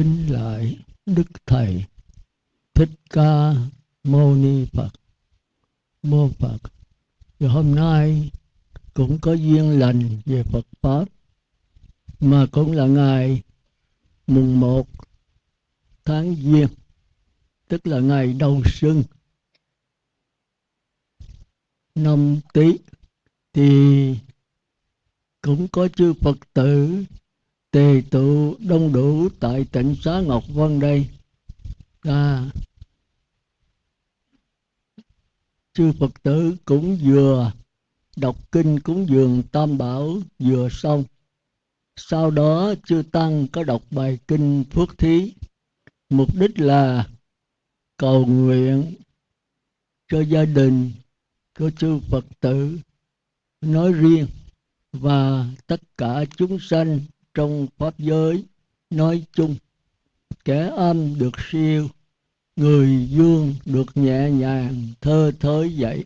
Kính lại Đức Thầy Thích Ca Mâu Ni Phật. Mô Phật. Và hôm nay cũng có duyên lành về Phật Pháp, mà cũng là ngày mùng 1 tháng Giêng, tức là ngày đầu xuân năm Tý, thì cũng có chư Phật tử tề tụ đông đủ tại tỉnh xá Ngọc Vân đây. Chư Phật tử cũng vừa đọc kinh cúng dường Tam Bảo vừa xong. Sau đó chư Tăng có đọc bài kinh Phước Thí, mục đích là cầu nguyện cho gia đình của chư Phật tử nói riêng và tất cả chúng sanh trong Pháp giới nói chung. Kẻ âm được siêu, người dương được nhẹ nhàng thơ thới vậy.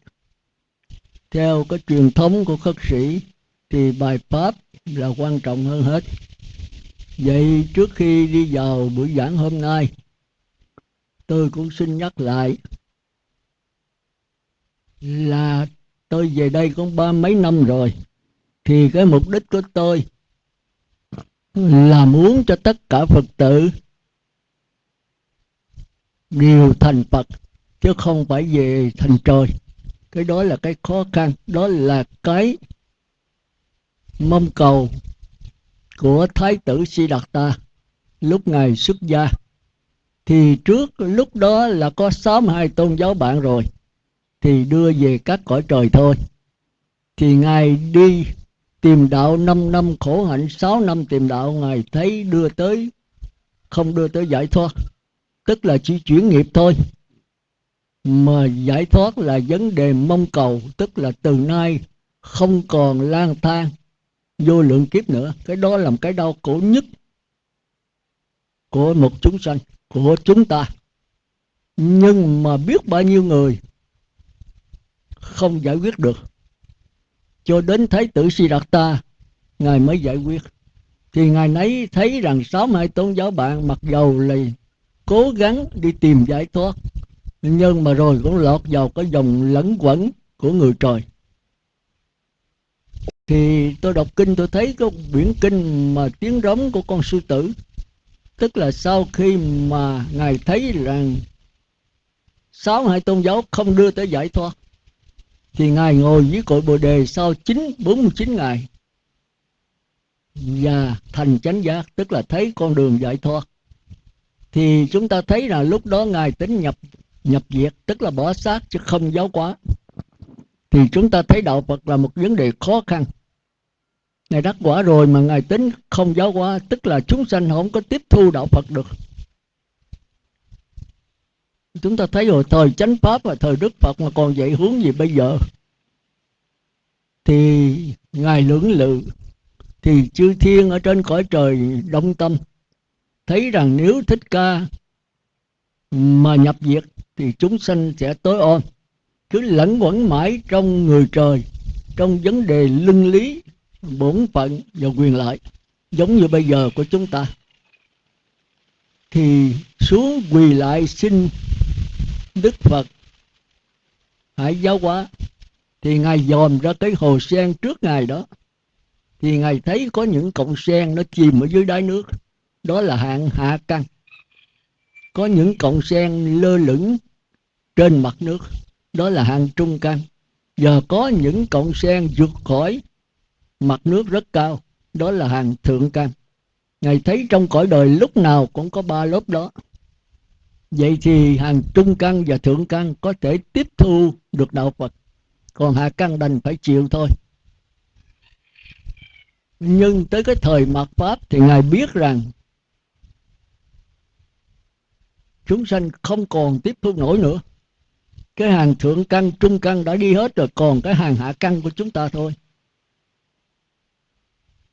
Theo cái truyền thống của khất sĩ thì bài Pháp là quan trọng hơn hết. Vậy trước khi đi vào buổi giảng hôm nay, tôi cũng xin nhắc lại là tôi về đây cũng 30 mấy năm rồi. Thì cái mục đích của tôi là muốn cho tất cả Phật tử đều thành Phật, chứ không phải về thành trời. Cái đó là cái khó khăn, đó là cái mong cầu của Thái tử Siddhartha lúc Ngài xuất gia. Thì trước lúc đó là có 62 tôn giáo bạn rồi, thì đưa về các cõi trời thôi. Thì Ngài đi tìm đạo 5 năm khổ hạnh, 6 năm tìm đạo, Ngài thấy không đưa tới giải thoát, tức là chỉ chuyển nghiệp thôi. Mà giải thoát là vấn đề mong cầu, tức là từ nay không còn lang thang vô lượng kiếp nữa. Cái đó là một cái đau khổ nhất của một chúng sanh, của chúng ta. Nhưng mà biết bao nhiêu người không giải quyết được, cho đến Thái tử Siddhartha Ngài mới giải quyết. Thì Ngài nấy thấy rằng 62 tôn giáo bạn mặc dầu là cố gắng đi tìm giải thoát, nhưng mà rồi cũng lọt vào cái dòng lẫn quẩn của người trời. Thì tôi đọc kinh, tôi thấy có quyển kinh mà tiếng rống của con sư tử. Tức là sau khi mà Ngài thấy rằng 62 tôn giáo không đưa tới giải thoát, thì Ngài ngồi dưới cội Bồ Đề sau 49 ngày và thành chánh giác, tức là thấy con đường giải thoát. Thì chúng ta thấy là lúc đó Ngài tính nhập diệt, tức là bỏ xác chứ không giáo hóa. Thì chúng ta thấy đạo Phật là một vấn đề khó khăn. Ngài đắc quả rồi mà Ngài tính không giáo hóa, tức là chúng sanh không có tiếp thu đạo Phật được. Chúng ta thấy rồi, thời chánh Pháp và thời Đức Phật mà còn dạy hướng gì bây giờ. Thì Ngài lưỡng lự, thì chư thiên ở trên cõi trời đông tâm thấy rằng nếu Thích Ca mà nhập diệt thì chúng sanh sẽ tối ôm, cứ lẫn quẩn mãi trong người trời, trong vấn đề luân lý, bổn phận và quyền lợi, giống như bây giờ của chúng ta. Thì xuống quỳ lại xin Đức Phật hãy giáo hóa. Thì Ngài dòm ra cái hồ sen trước Ngài đó, thì Ngài thấy có những cọng sen nó chìm ở dưới đáy nước, đó là hạng hạ căn. Có những cọng sen lơ lửng trên mặt nước, đó là hạng trung căn. Giờ có những cọng sen vượt khỏi mặt nước rất cao, đó là hàng thượng căn. Ngài thấy trong cõi đời lúc nào cũng có 3 lớp đó. Vậy thì hàng trung căn và thượng căn có thể tiếp thu được đạo Phật, còn hạ căn đành phải chịu thôi. Nhưng tới cái thời mạt Pháp thì Ngài biết rằng chúng sanh không còn tiếp thu nổi nữa. Cái hàng thượng căn, trung căn đã đi hết rồi, còn cái hàng hạ căn của chúng ta thôi.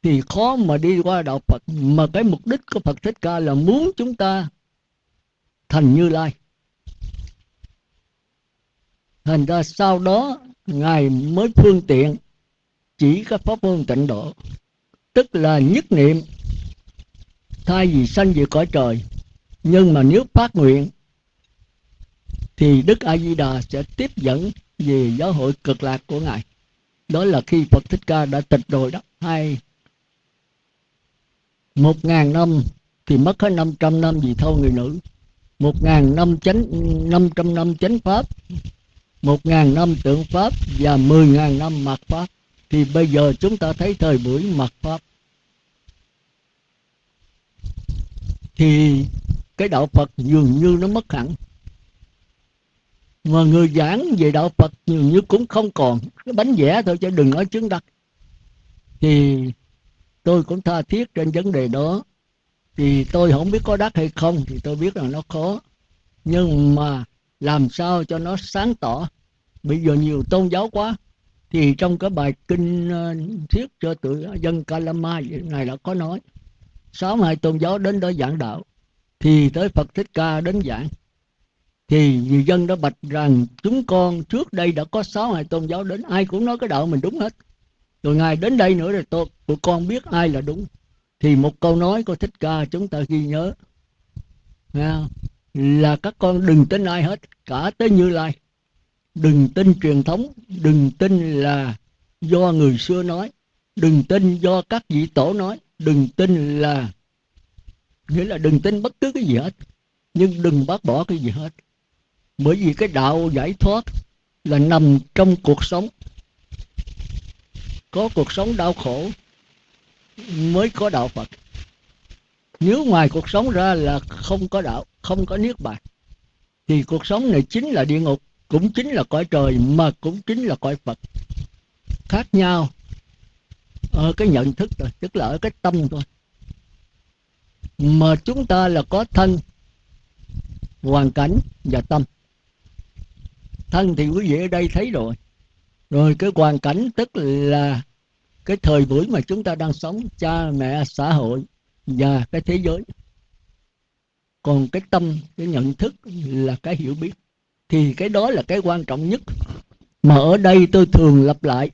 Thì khó mà đi qua đạo Phật. Mà cái mục đích của Phật Thích Ca là muốn chúng ta thành Như Lai. Thành ra sau đó Ngài mới phương tiện chỉ cái pháp môn tịnh độ, tức là nhất niệm thay vì sanh về cõi trời. Nhưng mà nếu phát nguyện thì Đức A Di Đà sẽ tiếp dẫn về giáo hội cực lạc của Ngài. Đó là khi Phật Thích Ca đã tịch rồi đó. 1.000 năm thì mất hết 500 năm vì thâu người nữ, 1.000 năm 500 năm chánh pháp, 1.000 năm tượng pháp và 10.000 năm mạt pháp. Thì bây giờ chúng ta thấy thời buổi mạt pháp thì cái đạo Phật dường như nó mất hẳn, mà người giảng về đạo Phật dường như cũng không còn, cái bánh vẽ thôi chứ đừng nói chứng đắc. Thì tôi cũng tha thiết trên vấn đề đó. Thì tôi không biết có đắc hay không, thì tôi biết rằng nó khó, nhưng mà làm sao cho nó sáng tỏ. Bây giờ nhiều tôn giáo quá. Thì trong cái bài kinh thuyết cho tự dân Kalama này đã có nói 62 tôn giáo đến đó giảng đạo, thì tới Phật Thích Ca đến giảng. Thì người dân đã bạch rằng chúng con trước đây đã có 62 tôn giáo đến, ai cũng nói cái đạo mình đúng hết. Rồi Ngài đến đây nữa rồi tụi con biết ai là đúng. Thì một câu nói của Thích Ca chúng ta ghi nhớ là các con đừng tin ai hết, cả tới Như Lai. Đừng tin truyền thống, đừng tin là do người xưa nói, đừng tin do các vị tổ nói, đừng tin là, nghĩa là đừng tin bất cứ cái gì hết, nhưng đừng bác bỏ cái gì hết. Bởi vì cái đạo giải thoát là nằm trong cuộc sống. Có cuộc sống đau khổ mới có đạo Phật. Nếu ngoài cuộc sống ra là không có đạo, không có niết bàn, thì cuộc sống này chính là địa ngục, cũng chính là cõi trời, mà cũng chính là cõi Phật. Khác nhau ở cái nhận thức rồi, tức là ở cái tâm thôi. Mà chúng ta là có thân, hoàn cảnh và tâm. Thân thì quý vị ở đây thấy rồi. Rồi cái hoàn cảnh tức là cái thời buổi mà chúng ta đang sống, cha mẹ, xã hội và cái thế giới. Còn cái tâm, cái nhận thức là cái hiểu biết. Thì cái đó là cái quan trọng nhất. Mà ở đây tôi thường lặp lại,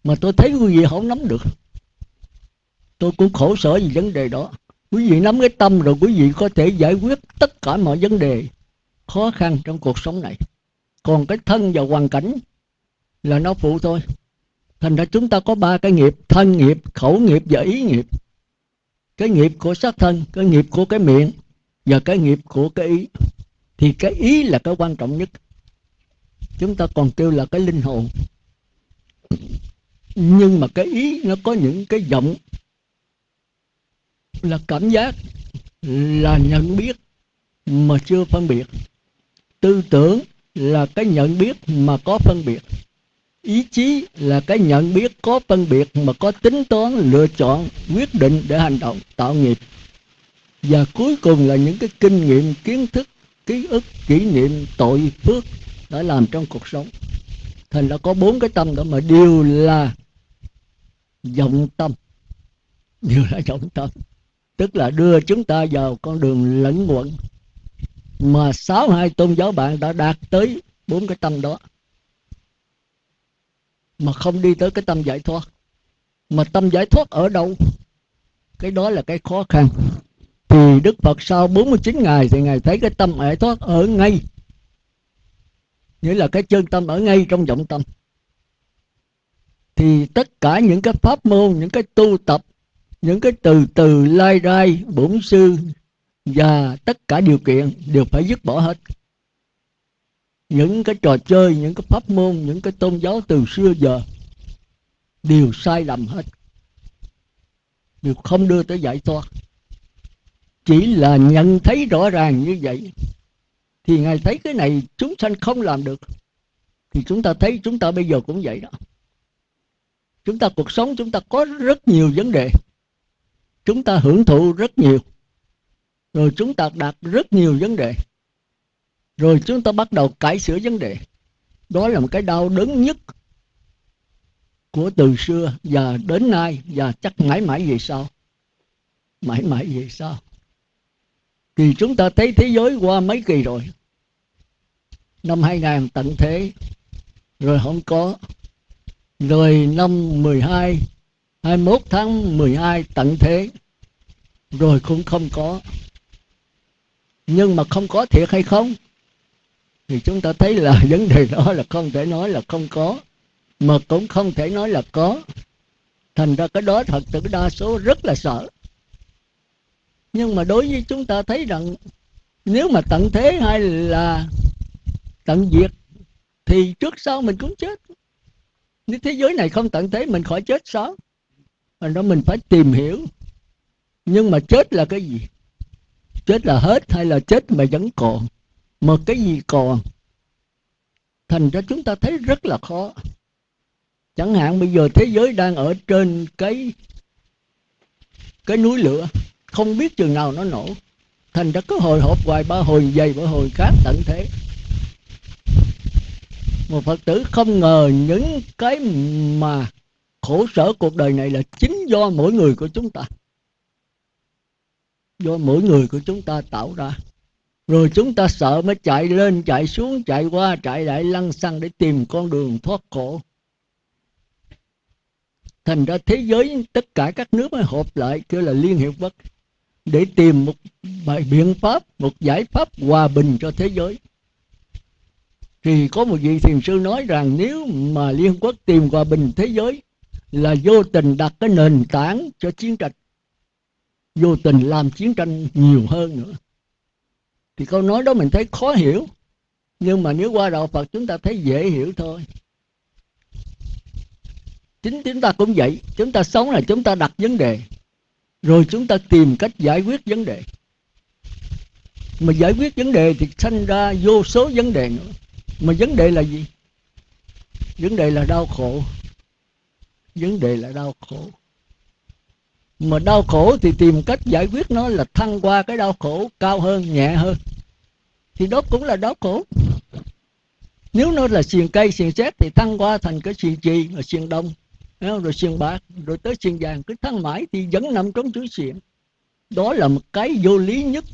mà tôi thấy quý vị không nắm được. Tôi cũng khổ sở vì vấn đề đó. Quý vị nắm cái tâm rồi quý vị có thể giải quyết tất cả mọi vấn đề khó khăn trong cuộc sống này. Còn cái thân và hoàn cảnh là nó phụ thôi. Thành ra chúng ta có 3 cái nghiệp: thân nghiệp, khẩu nghiệp và ý nghiệp. Cái nghiệp của xác thân, cái nghiệp của cái miệng và cái nghiệp của cái ý. Thì cái ý là cái quan trọng nhất. Chúng ta còn kêu là cái linh hồn. Nhưng mà cái ý nó có những cái vọng, là cảm giác, là nhận biết mà chưa phân biệt. Tư tưởng là cái nhận biết mà có phân biệt. Ý chí là cái nhận biết có phân biệt mà có tính toán, lựa chọn, quyết định để hành động, tạo nghiệp. Và cuối cùng là những cái kinh nghiệm, kiến thức, ký ức, kỷ niệm, tội, phước đã làm trong cuộc sống. Thành ra có 4 cái tâm đó mà đều là vọng tâm. Đều là vọng tâm. Tức là đưa chúng ta vào con đường lẫn quẩn. Mà 62 tôn giáo bạn đã đạt tới 4 cái tâm đó, mà không đi tới cái tâm giải thoát. Mà tâm giải thoát ở đâu? Cái đó là cái khó khăn. Thì Đức Phật sau 49 ngày thì Ngài thấy cái tâm giải thoát ở ngay, nghĩa là cái chân tâm ở ngay trong vọng tâm. Thì tất cả những cái pháp môn, những cái tu tập, những cái từ từ lai rai, bổn sư và tất cả điều kiện đều phải dứt bỏ hết. Những cái trò chơi, những cái pháp môn, những cái tôn giáo từ xưa giờ đều sai lầm hết, đều không đưa tới giải thoát. Chỉ là nhận thấy rõ ràng như vậy thì Ngài thấy cái này chúng sanh không làm được. Thì chúng ta thấy chúng ta bây giờ cũng vậy đó. Chúng ta cuộc sống chúng ta có rất nhiều vấn đề, chúng ta hưởng thụ rất nhiều, rồi chúng ta đạt rất nhiều vấn đề, rồi chúng ta bắt đầu cải sửa vấn đề. Đó là một cái đau đớn nhất của từ xưa và đến nay, và chắc mãi mãi về sau. Mãi mãi về sau. Thì chúng ta thấy thế giới qua mấy kỳ rồi. Năm 2000 tận thế, rồi không có. Rồi năm 21 tháng 12 tận thế. rồi cũng không có. Nhưng mà không có thiệt hay không thì chúng ta thấy là vấn đề đó là không thể nói là không có, mà cũng không thể nói là có. Thành ra cái đó Phật tử đa số rất là sợ. Nhưng mà đối với chúng ta thấy rằng nếu mà tận thế hay là tận diệt thì trước sau mình cũng chết. Nếu thế giới này không tận thế mình khỏi chết sao? Thành ra mình phải tìm hiểu. Nhưng mà chết là cái gì? Chết là hết hay là chết mà vẫn còn? Mà cái gì còn? Thành ra chúng ta thấy rất là khó. Chẳng hạn bây giờ thế giới đang ở trên cái núi lửa, không biết chừng nào nó nổ. Thành ra cứ hồi hộp hoài, ba hồi dày ba hồi khác tận thế. Một Phật tử không ngờ những cái mà khổ sở cuộc đời này là chính do mỗi người của chúng ta. Do mỗi người của chúng ta tạo ra. Rồi chúng ta sợ mới chạy lên, chạy xuống, chạy qua, chạy lại lăng xăng để tìm con đường thoát khổ. Thành ra thế giới, tất cả các nước mới họp lại kêu là Liên Hiệp Quốc để tìm một bài biện pháp, một giải pháp hòa bình cho thế giới. Thì có một vị thiền sư nói rằng nếu mà Liên Hợp Quốc tìm hòa bình thế giới là vô tình đặt cái nền tảng cho chiến tranh, vô tình làm chiến tranh nhiều hơn nữa. Thì câu nói đó mình thấy khó hiểu, nhưng mà nếu qua đạo Phật chúng ta thấy dễ hiểu thôi. Chính chúng ta cũng vậy. Chúng ta sống là chúng ta đặt vấn đề, rồi chúng ta tìm cách giải quyết vấn đề. Mà giải quyết vấn đề thì sanh ra vô số vấn đề nữa. Mà vấn đề là gì? Vấn đề là đau khổ. Vấn đề là đau khổ. Mà đau khổ thì tìm cách giải quyết nó là thăng qua cái đau khổ cao hơn, nhẹ hơn. Thì đó cũng là đau khổ. Nếu nó là xiềng cây, xiềng sét thì thăng qua thành cái xiềng chì, rồi xiềng đồng, rồi xiềng bạc, rồi tới xiềng vàng. Cứ thăng mãi thì vẫn nằm trong chuỗi xiềng. Đó là một cái vô lý nhất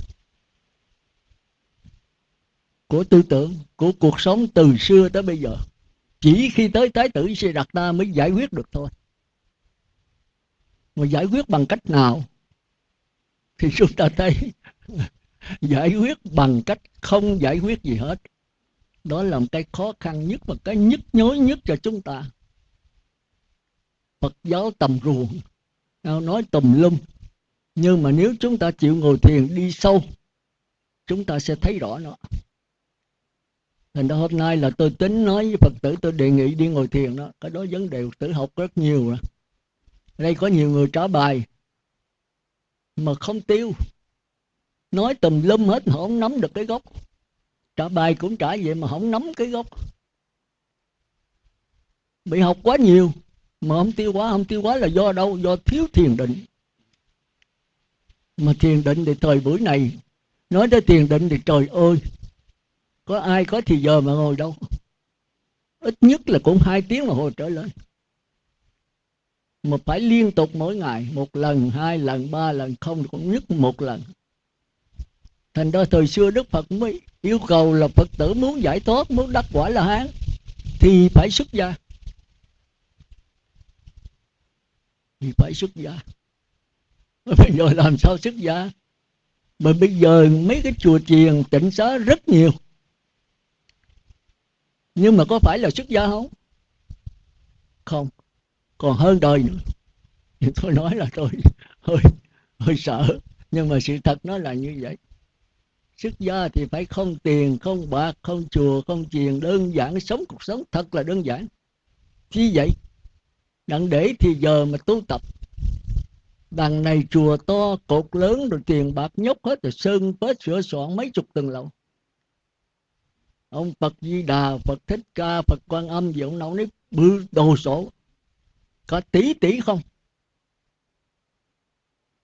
của tư tưởng, của cuộc sống từ xưa tới bây giờ. Chỉ khi tới Thái tử Siddhartha mới giải quyết được thôi. Mà giải quyết bằng cách nào? Thì chúng ta thấy giải quyết bằng cách không giải quyết gì hết. Đó là một cái khó khăn nhất và cái nhức nhối nhất cho chúng ta. Phật giáo tầm ruộng, nói tùm lum. Nhưng mà nếu chúng ta chịu ngồi thiền đi sâu, chúng ta sẽ thấy rõ nó. Thành ra hôm nay là tôi tính nói với Phật tử, tôi đề nghị đi ngồi thiền đó. Cái đó vấn đề Phật tử học rất nhiều rồi. Ở đây có nhiều người trả bài mà không tiêu, nói tùm lum hết, họ không nắm được cái gốc. Trả bài cũng trả vậy mà không nắm cái gốc. Bị học quá nhiều mà không tiêu hóa. Không tiêu hóa là do đâu? Do thiếu thiền định. Mà thiền định thì thời buổi này, nói tới thiền định thì trời ơi, có ai có thì giờ mà ngồi đâu. Ít nhất là cũng 2 tiếng mà hồi trở lên. Mà phải liên tục mỗi ngày, 1 lần, 2 lần, 3 lần, không cũng nhất 1 lần. Thành ra thời xưa Đức Phật mới yêu cầu là Phật tử muốn giải thoát, muốn đắc quả La Hán thì phải xuất gia. Thì phải xuất gia. Bây giờ làm sao xuất gia? Mà bây giờ mấy cái chùa chiền tịnh xá rất nhiều. Nhưng mà có phải là xuất gia không? Không. Còn hơn đời nữa. Thì tôi nói là tôi hơi sợ. Nhưng mà sự thật nó là như vậy. Xuất gia thì phải không tiền, không bạc, không chùa, không chiền, đơn giản, sống cuộc sống thật là đơn giản. Chi vậy? Đặng để thì giờ mà tu tập. Đằng này chùa to, cột lớn, rồi tiền bạc nhốc hết, rồi sơn phết sửa soạn mấy chục tầng lầu. Ông Phật Di Đà, Phật Thích Ca, Phật Quan Âm gì ông nào nấy bự đồ sổ. Cả tỷ tỷ không.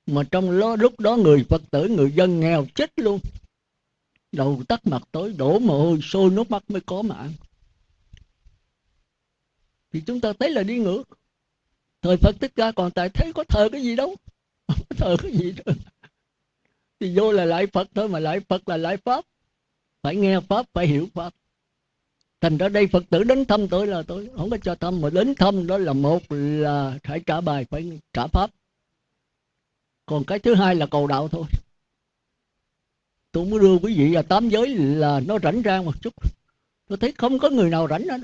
Mà trong lúc đó người Phật tử, người dân nghèo chết luôn. Đầu tắt mặt tối, đổ mồ hôi, sôi nước mắt mới có mà ăn. Thì chúng ta thấy là đi ngược. Thời Phật Thích Ca còn tại thấy có thờ cái gì đâu. Thờ cái gì đâu. Thì vô là lại Phật thôi, mà lại Phật là lại Pháp. Phải nghe Pháp, phải hiểu Pháp. Thành ra đây Phật tử đến thăm tôi là tôi không có cho thăm. Mà đến thăm đó là một là phải trả bài, phải trả Pháp. Còn cái thứ hai là cầu đạo thôi. Tôi muốn đưa quý vị vào tám giới là nó rảnh rang một chút. Tôi thấy không có người nào rảnh hết.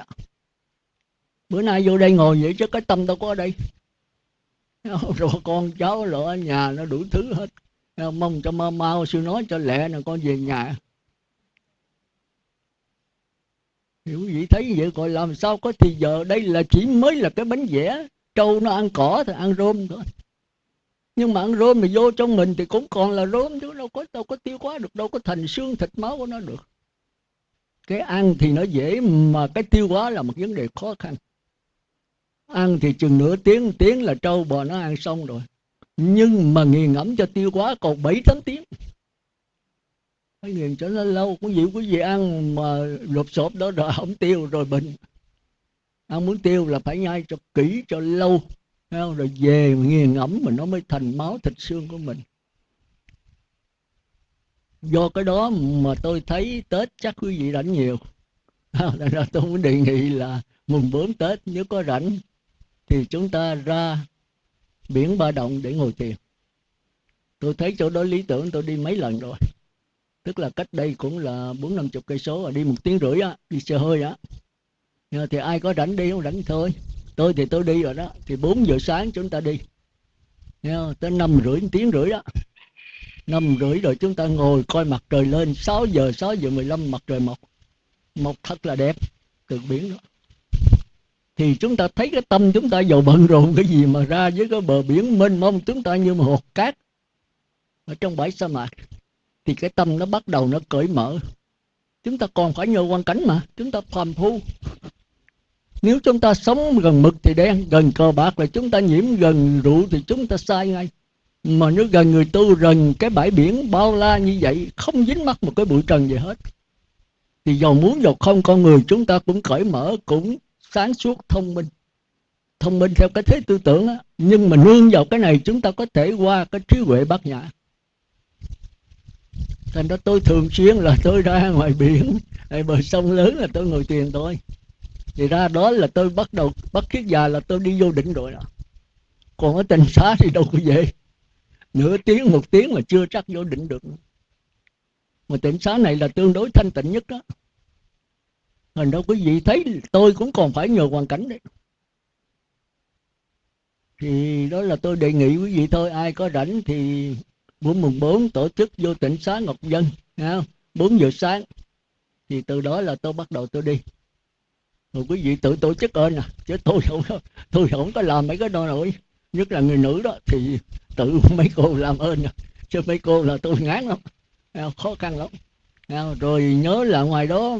Bữa nay vô đây ngồi vậy chứ cái tâm đâu có ở đây. Rồi con cháu rồi ở nhà nó đủ thứ hết. Mong cho mau sư nói cho lẹ nè, con về nhà. Thì quý vị thấy vậy gọi làm sao có thì giờ. Đây là chỉ mới là cái bánh vẽ. Trâu nó ăn cỏ thì ăn rôm thôi. Nhưng mà ăn rôm mà vô trong mình thì cũng còn là rôm chứ đâu có tiêu hóa được, đâu có thành xương thịt máu của nó được. Cái ăn thì nó dễ, mà cái tiêu hóa là một vấn đề khó khăn. Ăn thì chừng nửa tiếng là trâu bò nó ăn xong rồi. Nhưng mà nghiền ngẫm cho tiêu hóa còn 7-8 tiếng. Phải nghiền cho nó lâu. Quý vị ăn mà lột xộp đó rồi không tiêu rồi bệnh. Ăn muốn tiêu là phải nhai cho kỹ cho lâu, rồi về nghiền ngẫm mà nó mới thành máu thịt xương của mình. Do cái đó mà tôi thấy Tết chắc quý vị rảnh nhiều. Nên là tôi muốn đề nghị là mùng 4 Tết nếu có rảnh thì chúng ta ra biển Ba Động để ngồi thiền. Tôi thấy chỗ đó lý tưởng, tôi đi mấy lần rồi. Tức là cách đây cũng là 40-50 cây số, đi 1 tiếng rưỡi á, đi xe hơi á. Thì ai có rảnh đi, không rảnh thôi. Tôi thì tôi đi rồi đó. Thì 4 giờ sáng chúng ta đi, tới 5 rưỡi, 1 tiếng rưỡi đó. 5 rưỡi rồi chúng ta ngồi coi mặt trời lên. 6 giờ 15 mặt trời mọc thật là đẹp từ biển đó. Thì chúng ta thấy cái tâm chúng ta giàu bận rộn cái gì mà ra với cái bờ biển mênh mông, chúng ta như một hột cát ở trong bãi sa mạc. Thì cái tâm nó bắt đầu nó cởi mở. Chúng ta còn phải nhờ hoàn cảnh mà. Chúng ta phàm phu. Nếu chúng ta sống gần mực thì đen, gần cờ bạc là chúng ta nhiễm, gần rượu thì chúng ta sai ngay. Mà nếu gần người tu, gần cái bãi biển bao la như vậy, không dính mắc một cái bụi trần gì hết, thì dầu muốn dầu không, con người chúng ta cũng cởi mở, cũng sáng suốt, thông minh. Thông minh theo cái thế tư tưởng á. Nhưng mà nương vào cái này chúng ta có thể qua cái trí huệ bát nhã. Thành ra tôi thường xuyên là tôi ra ngoài biển, bờ sông lớn là tôi ngồi thiền thôi. Thì ra đó là tôi bắt đầu bắt khiết già là tôi đi vô định rồi đó. Còn ở Tịnh Xá thì đâu có về. Nửa tiếng, 1 tiếng mà chưa chắc vô định được. Mà Tịnh Xá này là tương đối thanh tịnh nhất đó. Thành ra quý vị thấy tôi cũng còn phải nhờ hoàn cảnh đấy. Thì đó là tôi đề nghị quý vị thôi. Ai có rảnh thì buổi mùng 4 tổ chức vô Tịnh Xá Ngọc Vân, 4 giờ sáng. Thì từ đó là tôi bắt đầu tôi đi. Rồi quý vị tự tổ chức ơn chứ tôi không có làm mấy cái đó nổi. Nhất là người nữ đó thì tự mấy cô làm ơn. Chứ mấy cô là tôi ngán lắm, khó khăn lắm. Rồi nhớ là ngoài đó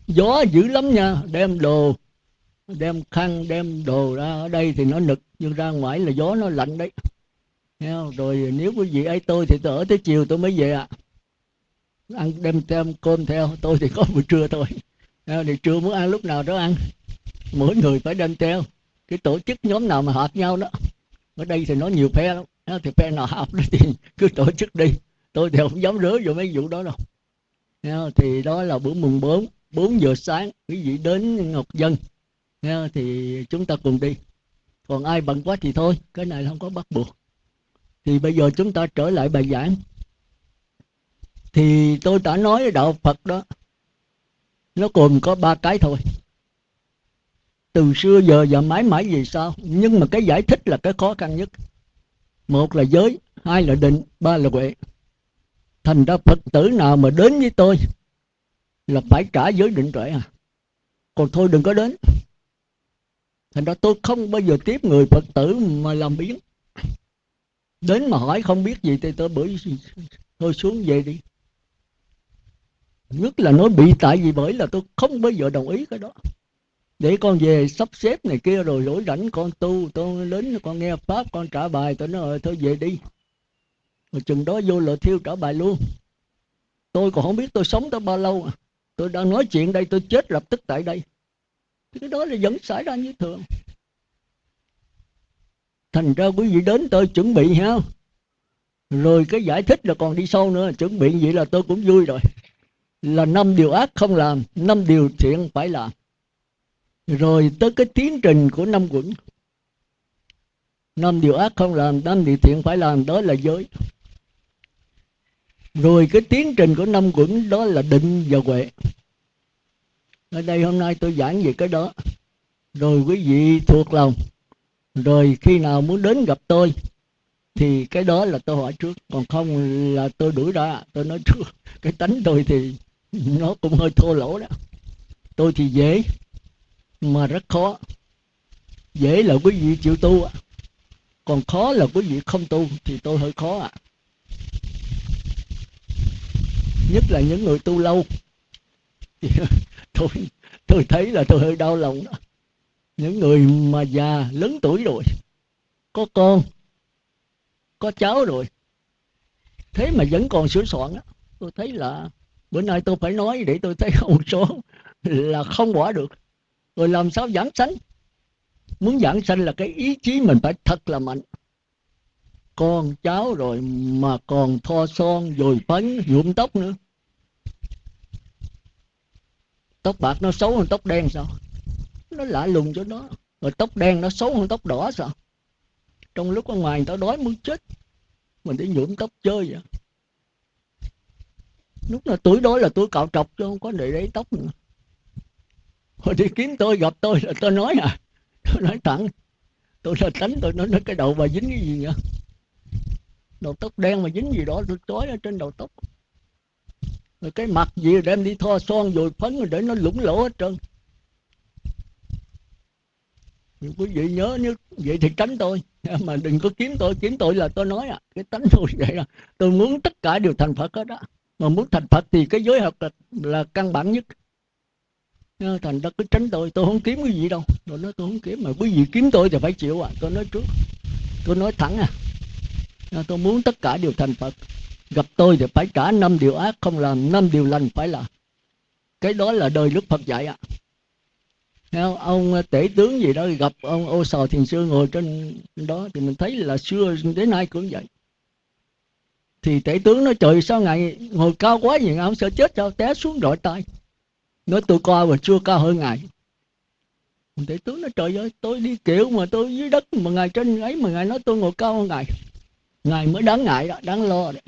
gió dữ lắm nha. Đem đồ, đem khăn, đem đồ ra. Ở đây thì nó nực, nhưng ra ngoài là gió nó lạnh đấy. Rồi nếu quý vị ấy tôi thì tôi ở tới chiều tôi mới về ạ. Ăn đem cơm theo. Tôi thì có buổi trưa thôi. Thì trưa muốn ăn lúc nào đó ăn. Mỗi người phải đem theo. Cái tổ chức nhóm nào mà hợp nhau đó. Ở đây thì nó nhiều phe lắm. Thì phe nào hợp đó thì cứ tổ chức đi. Tôi thì không dám rớ vô mấy vụ đó đâu. Thì đó là bữa mùng 4 giờ sáng quý vị đến Ngọc Vân. Thì chúng ta cùng đi. Còn ai bận quá thì thôi. Cái này không có bắt buộc. Thì bây giờ chúng ta trở lại bài giảng. Thì tôi đã nói đạo Phật đó, nó gồm có 3 cái thôi. Từ xưa giờ và mãi mãi về sau. Nhưng mà cái giải thích là cái khó khăn nhất. 1 là giới, 2 là định, 3 là huệ. Thành ra Phật tử nào mà đến với tôi là phải trả giới định tuệ Còn thôi đừng có đến. Thành ra tôi không bao giờ tiếp người Phật tử mà làm biếng. Đến mà hỏi không biết gì thì tôi thôi xuống về đi. Nhất là nói bị tại vì bởi là tôi không bao giờ đồng ý cái đó. Để con về sắp xếp này kia rồi rỗi rảnh con tu, tôi đến con nghe Pháp, con trả bài, tôi nói thôi về đi. Rồi chừng đó vô lò thiêu trả bài luôn. Tôi còn không biết tôi sống tới bao lâu. Tôi đang nói chuyện đây tôi chết lập tức tại đây. Thì cái đó là vẫn xảy ra như thường. Thành ra quý vị đến tôi chuẩn bị ha. Rồi cái giải thích là còn đi sâu nữa. Chuẩn bị vậy là tôi cũng vui rồi. Là 5 điều ác không làm, 5 điều thiện phải làm. Rồi tới cái tiến trình của 5 quẩn. năm điều ác không làm, năm điều thiện phải làm, đó là giới. Rồi cái tiến trình của năm quẩn đó là định và huệ. Ở đây hôm nay tôi giảng về cái đó. Rồi quý vị thuộc lòng. Rồi khi nào muốn đến gặp tôi thì cái đó là tôi hỏi trước. Còn không là tôi đuổi ra. Tôi nói trước. Cái tánh tôi thì nó cũng hơi thô lỗ đó. Tôi thì dễ mà rất khó. Dễ là quý vị chịu tu, còn khó là quý vị không tu. Thì tôi hơi khó ạ. Nhất là những người tu lâu. Tôi thấy là tôi hơi đau lòng đó. Những người mà già lớn tuổi rồi, có con, có cháu rồi, thế mà vẫn còn sửa soạn đó. Tôi thấy là bữa nay tôi phải nói để tôi thấy một số là không bỏ được. Rồi làm sao giảng sanh? Muốn giảng sanh là cái ý chí mình phải thật là mạnh. Con cháu rồi mà còn thoa son, dồi phấn, nhuộm tóc nữa. Tóc bạc nó xấu hơn tóc đen sao? Nó lạ lùng cho nó. Rồi tóc đen nó xấu hơn tóc đỏ sao? Trong lúc ở ngoài người ta đói muốn chết, mình đi nhuộm tóc chơi vậy. Lúc là tuổi đó là tuổi cạo trọc chứ không có để đấy tóc nữa. Hồi đi kiếm tôi, gặp tôi là tôi nói tôi nói thẳng. Tôi là tánh tôi nói cái đầu bà dính cái gì nhỉ? Đầu tóc đen mà dính gì đó tôi chói ở trên đầu tóc. Rồi cái mặt gì đem đi thoa son rồi phấn rồi để nó lủng lỗ hết trơn. Quý vị nhớ nếu vậy thì tránh tôi, mà đừng có kiếm tôi là tôi nói cái tánh tôi vậy là tôi muốn tất cả đều thành Phật hết đó. Mà muốn thành Phật thì cái giới học là căn bản nhất. Thành ra cứ tránh tôi không kiếm cái gì đâu. Tôi nói tôi không kiếm, mà quý vị kiếm tôi thì phải chịu tôi nói trước. Tôi nói thẳng tôi muốn tất cả đều thành Phật. Gặp tôi thì phải trả 5 điều ác không làm, 5 điều lành phải làm. Cái đó là đời Đức Phật dạy ông tể tướng gì đó gặp ông Ô Sò Thiền Sư ngồi trên đó thì mình thấy là xưa đến nay cũng vậy. Thì tể tướng nói trời sao ngài ngồi cao quá vậy, ngài không sợ chết sao, té xuống rọi tay. Nói tôi coi mà chưa cao hơn ngài. Tể tướng nói trời ơi, tôi đi kiệu mà tôi dưới đất mà ngài trên ấy mà ngài nói tôi ngồi cao hơn ngài. Ngài mới đáng ngại đó, đáng lo đó.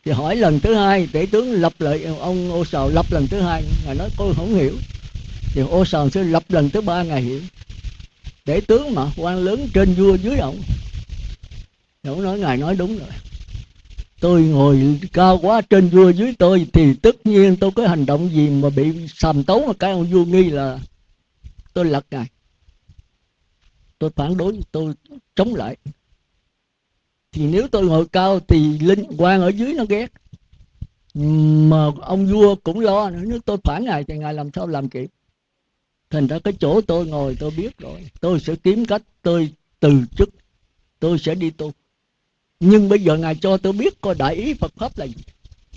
Thì hỏi lần thứ hai, tể tướng lập lại, ông Ô Sò lập lần thứ hai, ngài nói tôi không hiểu. Thì Ô Sò sẽ lập lần thứ ba, ngài hiểu. Tể tướng mà quan lớn trên vua dưới ông. Thì ông nói ngài nói đúng rồi. Tôi ngồi cao quá trên vua dưới tôi thì tất nhiên tôi có hành động gì mà bị sàm tấu mà cái ông vua nghi là tôi lật ngài. Tôi phản đối, tôi chống lại. Thì nếu tôi ngồi cao thì linh quan ở dưới nó ghét. Mà ông vua cũng lo nữa, nếu tôi phản ngài thì ngài làm sao làm kịp. Thành ra cái chỗ tôi ngồi tôi biết rồi. Tôi sẽ kiếm cách tôi từ chức, tôi sẽ đi tu. Nhưng bây giờ ngài cho tôi biết coi đại ý Phật Pháp là gì.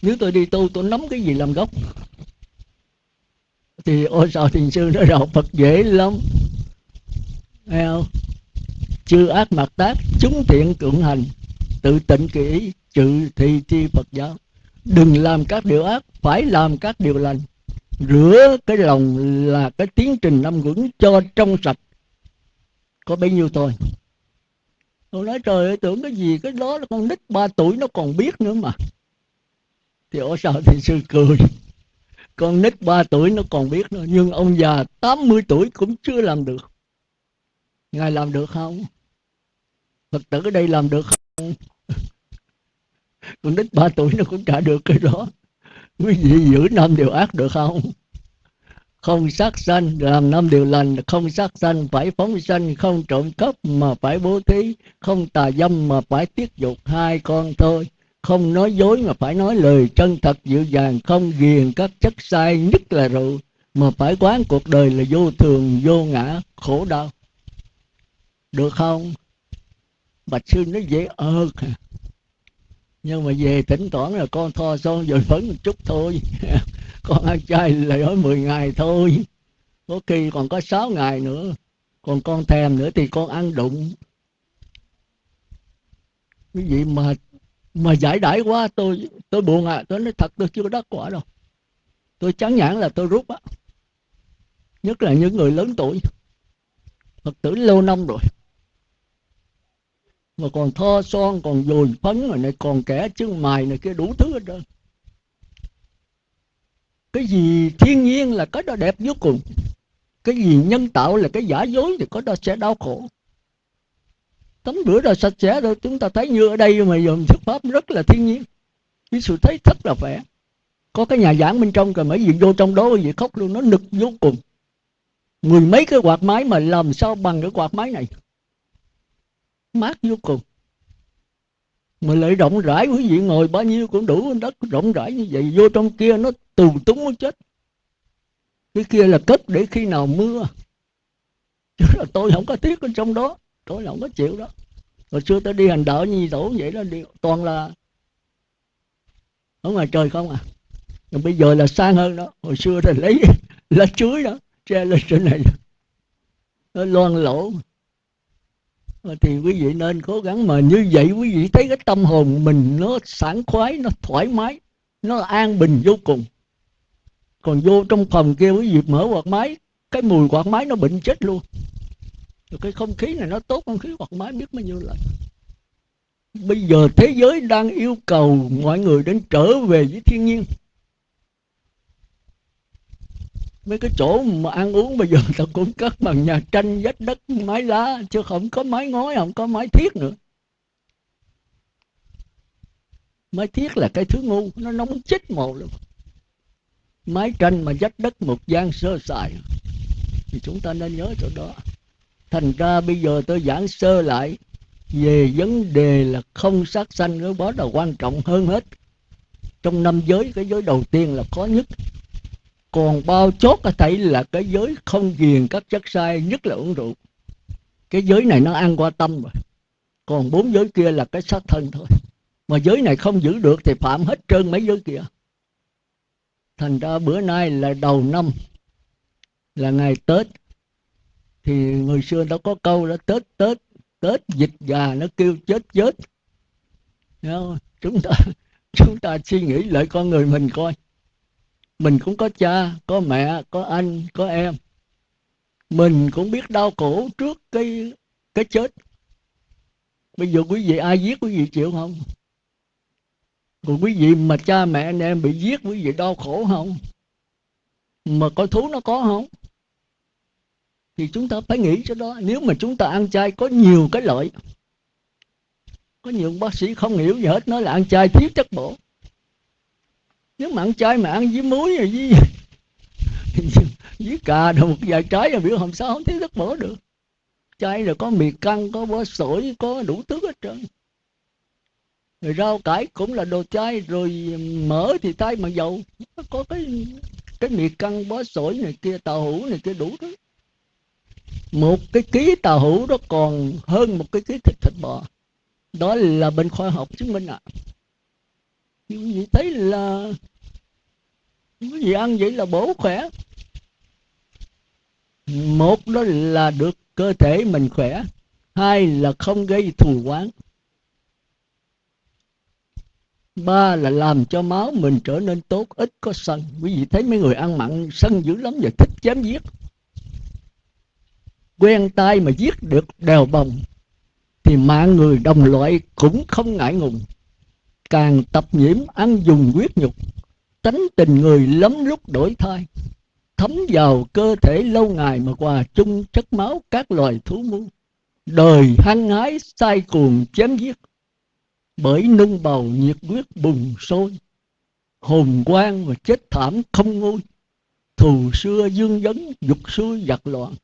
Nếu tôi đi tu tôi nắm cái gì làm gốc. Thì Ô Sò Thiền Sư nói đạo Phật dễ lắm. Thấy không? Chư ác mạt tác, chúng thiện cưỡng hành, tự tịnh kỳ ý, trừ thị tri Phật giáo. Đừng làm các điều ác, phải làm các điều lành. Rửa cái lòng là cái tiến trình năm quẩn cho trong sạch. Có bấy nhiêu thôi. Tôi nói trời ơi, tưởng cái gì cái đó là con nít 3 tuổi nó còn biết nữa mà. Thì Ô Sò Thiền Sư cười. Con nít 3 tuổi nó còn biết nữa, nhưng ông già 80 tuổi cũng chưa làm được. Ngài làm được không? Phật tử ở đây làm được không? Con nít 3 tuổi nó cũng trả được cái đó. Quý vị giữ 5 điều ác được không? Không sát sanh, làm 5 điều lành. Không sát sanh, phải phóng sanh. Không trộm cắp mà phải bố thí. Không tà dâm mà phải tiết dục. 2 con thôi. Không nói dối mà phải nói lời chân thật dịu dàng. Không ghiền các chất sai, nhất là rượu, mà phải quán cuộc đời là vô thường, vô ngã, khổ đau. Được không? Bạch sư nó dễ ợt. Nhưng mà về thỉnh thoảng là con thoa son rồi phấn một chút thôi. Con ăn chay lại hỏi 10 ngày thôi. Có khi còn có 6 ngày nữa. Còn con thèm nữa thì con ăn đụng. Cái gì mà giải đãi quá tôi buồn tôi nói thật tôi chưa có đắc quả đâu. Tôi chán nhãn là tôi rút Nhất là những người lớn tuổi, Phật tử lâu năm rồi. mà còn thoa son, còn dồi phấn, rồi này còn kẻ chân mày này kia đủ thứ hết trơn. Cái gì thiên nhiên là cái đó đẹp vô cùng, cái gì nhân tạo là cái giả dối thì có đó sẽ đau khổ. Tắm rửa là sạch sẽ rồi, chúng ta thấy như ở đây mà dùng thuyết pháp rất là thiên nhiên, cái sự thấy rất là khỏe. Có cái nhà giảng bên trong, rồi mấy vị vô trong đó quý vị khóc luôn, nó nực vô cùng. 10 mấy cái quạt máy mà làm sao bằng cái quạt máy này, mát vô cùng. Mà lại rộng rãi, quý vị ngồi bao nhiêu cũng đủ đất rộng rãi như vậy. Vô trong kia nó tù túng muốn chết. Cái kia là cất để khi nào mưa, chứ là tôi không có tiếc ở trong đó, tôi là không có chịu đó. Hồi xưa tôi đi hành đạo như tổ vậy đó, đi toàn là ở ngoài trời không à. Còn bây giờ là sang hơn đó. Hồi xưa thì lấy lá chuối đó che lên trên này, nó loang lỗ. Thì quý vị nên cố gắng, mà như vậy quý vị thấy cái tâm hồn mình nó sảng khoái, nó thoải mái, nó an bình vô cùng. Còn vô trong phòng kia quý vị mở quạt máy, cái mùi quạt máy nó bệnh chết luôn. Rồi cái không khí này nó tốt, không khí quạt máy biết bao nhiêu lần. Bây giờ thế giới đang yêu cầu mọi người đến trở về với thiên nhiên. Mấy cái chỗ mà ăn uống bây giờ ta cũng cất bằng nhà tranh, vách đất, mái lá, chứ không có mái ngói, không có mái thiết nữa. Mái thiết là cái thứ ngu, nó nóng chết mồ luôn. Mái tranh mà vách đất một gian sơ sài, thì chúng ta nên nhớ chỗ đó. Thành ra bây giờ tôi giảng sơ lại về vấn đề là không sát sanh, cái đó là quan trọng hơn hết. Trong 5 giới, cái giới đầu tiên là có nhất. Còn bao chốt có thể là cái giới không ghiền các chất sai, nhất là uống rượu. Cái giới này nó ăn qua tâm rồi. Còn 4 giới kia là cái sát thân thôi. Mà giới này không giữ được thì phạm hết trơn mấy giới kia. Thành ra bữa nay là đầu năm, là ngày Tết. Thì người xưa đã có câu đó, Tết dịch gà nó kêu chết chết. Chúng ta suy nghĩ lại con người mình coi. Mình cũng có cha, có mẹ, có anh, có em. Mình cũng biết đau khổ trước cái chết. Bây giờ quý vị ai giết quý vị chịu không? Còn quý vị mà cha mẹ anh em bị giết, quý vị đau khổ không? Mà coi thú nó có không? Thì chúng ta phải nghĩ cho đó. Nếu mà chúng ta ăn chay có nhiều cái lợi. Có nhiều bác sĩ không hiểu gì hết, nói là ăn chay thiếu chất bổ. Nếu mà ăn chay mà ăn với muối rồi với cà rồi một vài trái là biểu không sao không thiếu chất bổ được. Chay rồi có mì căng, có bó sỏi, có đủ thứ hết trơn. Rồi rau cải cũng là đồ chay, rồi mỡ thì tay bằng dầu. Có cái mì căng, bó sỏi này kia, tàu hũ này kia đủ thứ. Một cái ký tàu hũ đó còn hơn một cái ký thịt bò. Đó là bên khoa học chứng minh ạ. Quý vị thấy là quý vị ăn vậy là bổ khỏe. Một đó là được cơ thể mình khỏe, hai là không gây thù oán, ba là làm cho máu mình trở nên tốt, ít có sân. Quý vị thấy mấy người ăn mặn sân dữ lắm và thích chém giết. Quen tay mà giết được đèo bồng thì mạng người đồng loại cũng không ngại ngùng. Càng tập nhiễm ăn dùng huyết nhục, tánh tình người lắm lúc đổi thay, thấm vào cơ thể lâu ngày mà hòa chung chất máu các loài thú muôn. Đời hăng hái sai cuồng chém giết, bởi nung bầu nhiệt huyết bùng sôi. Hồn quang và chết thảm không nguôi, thù xưa dương vấn dục xuôi giặc loạn.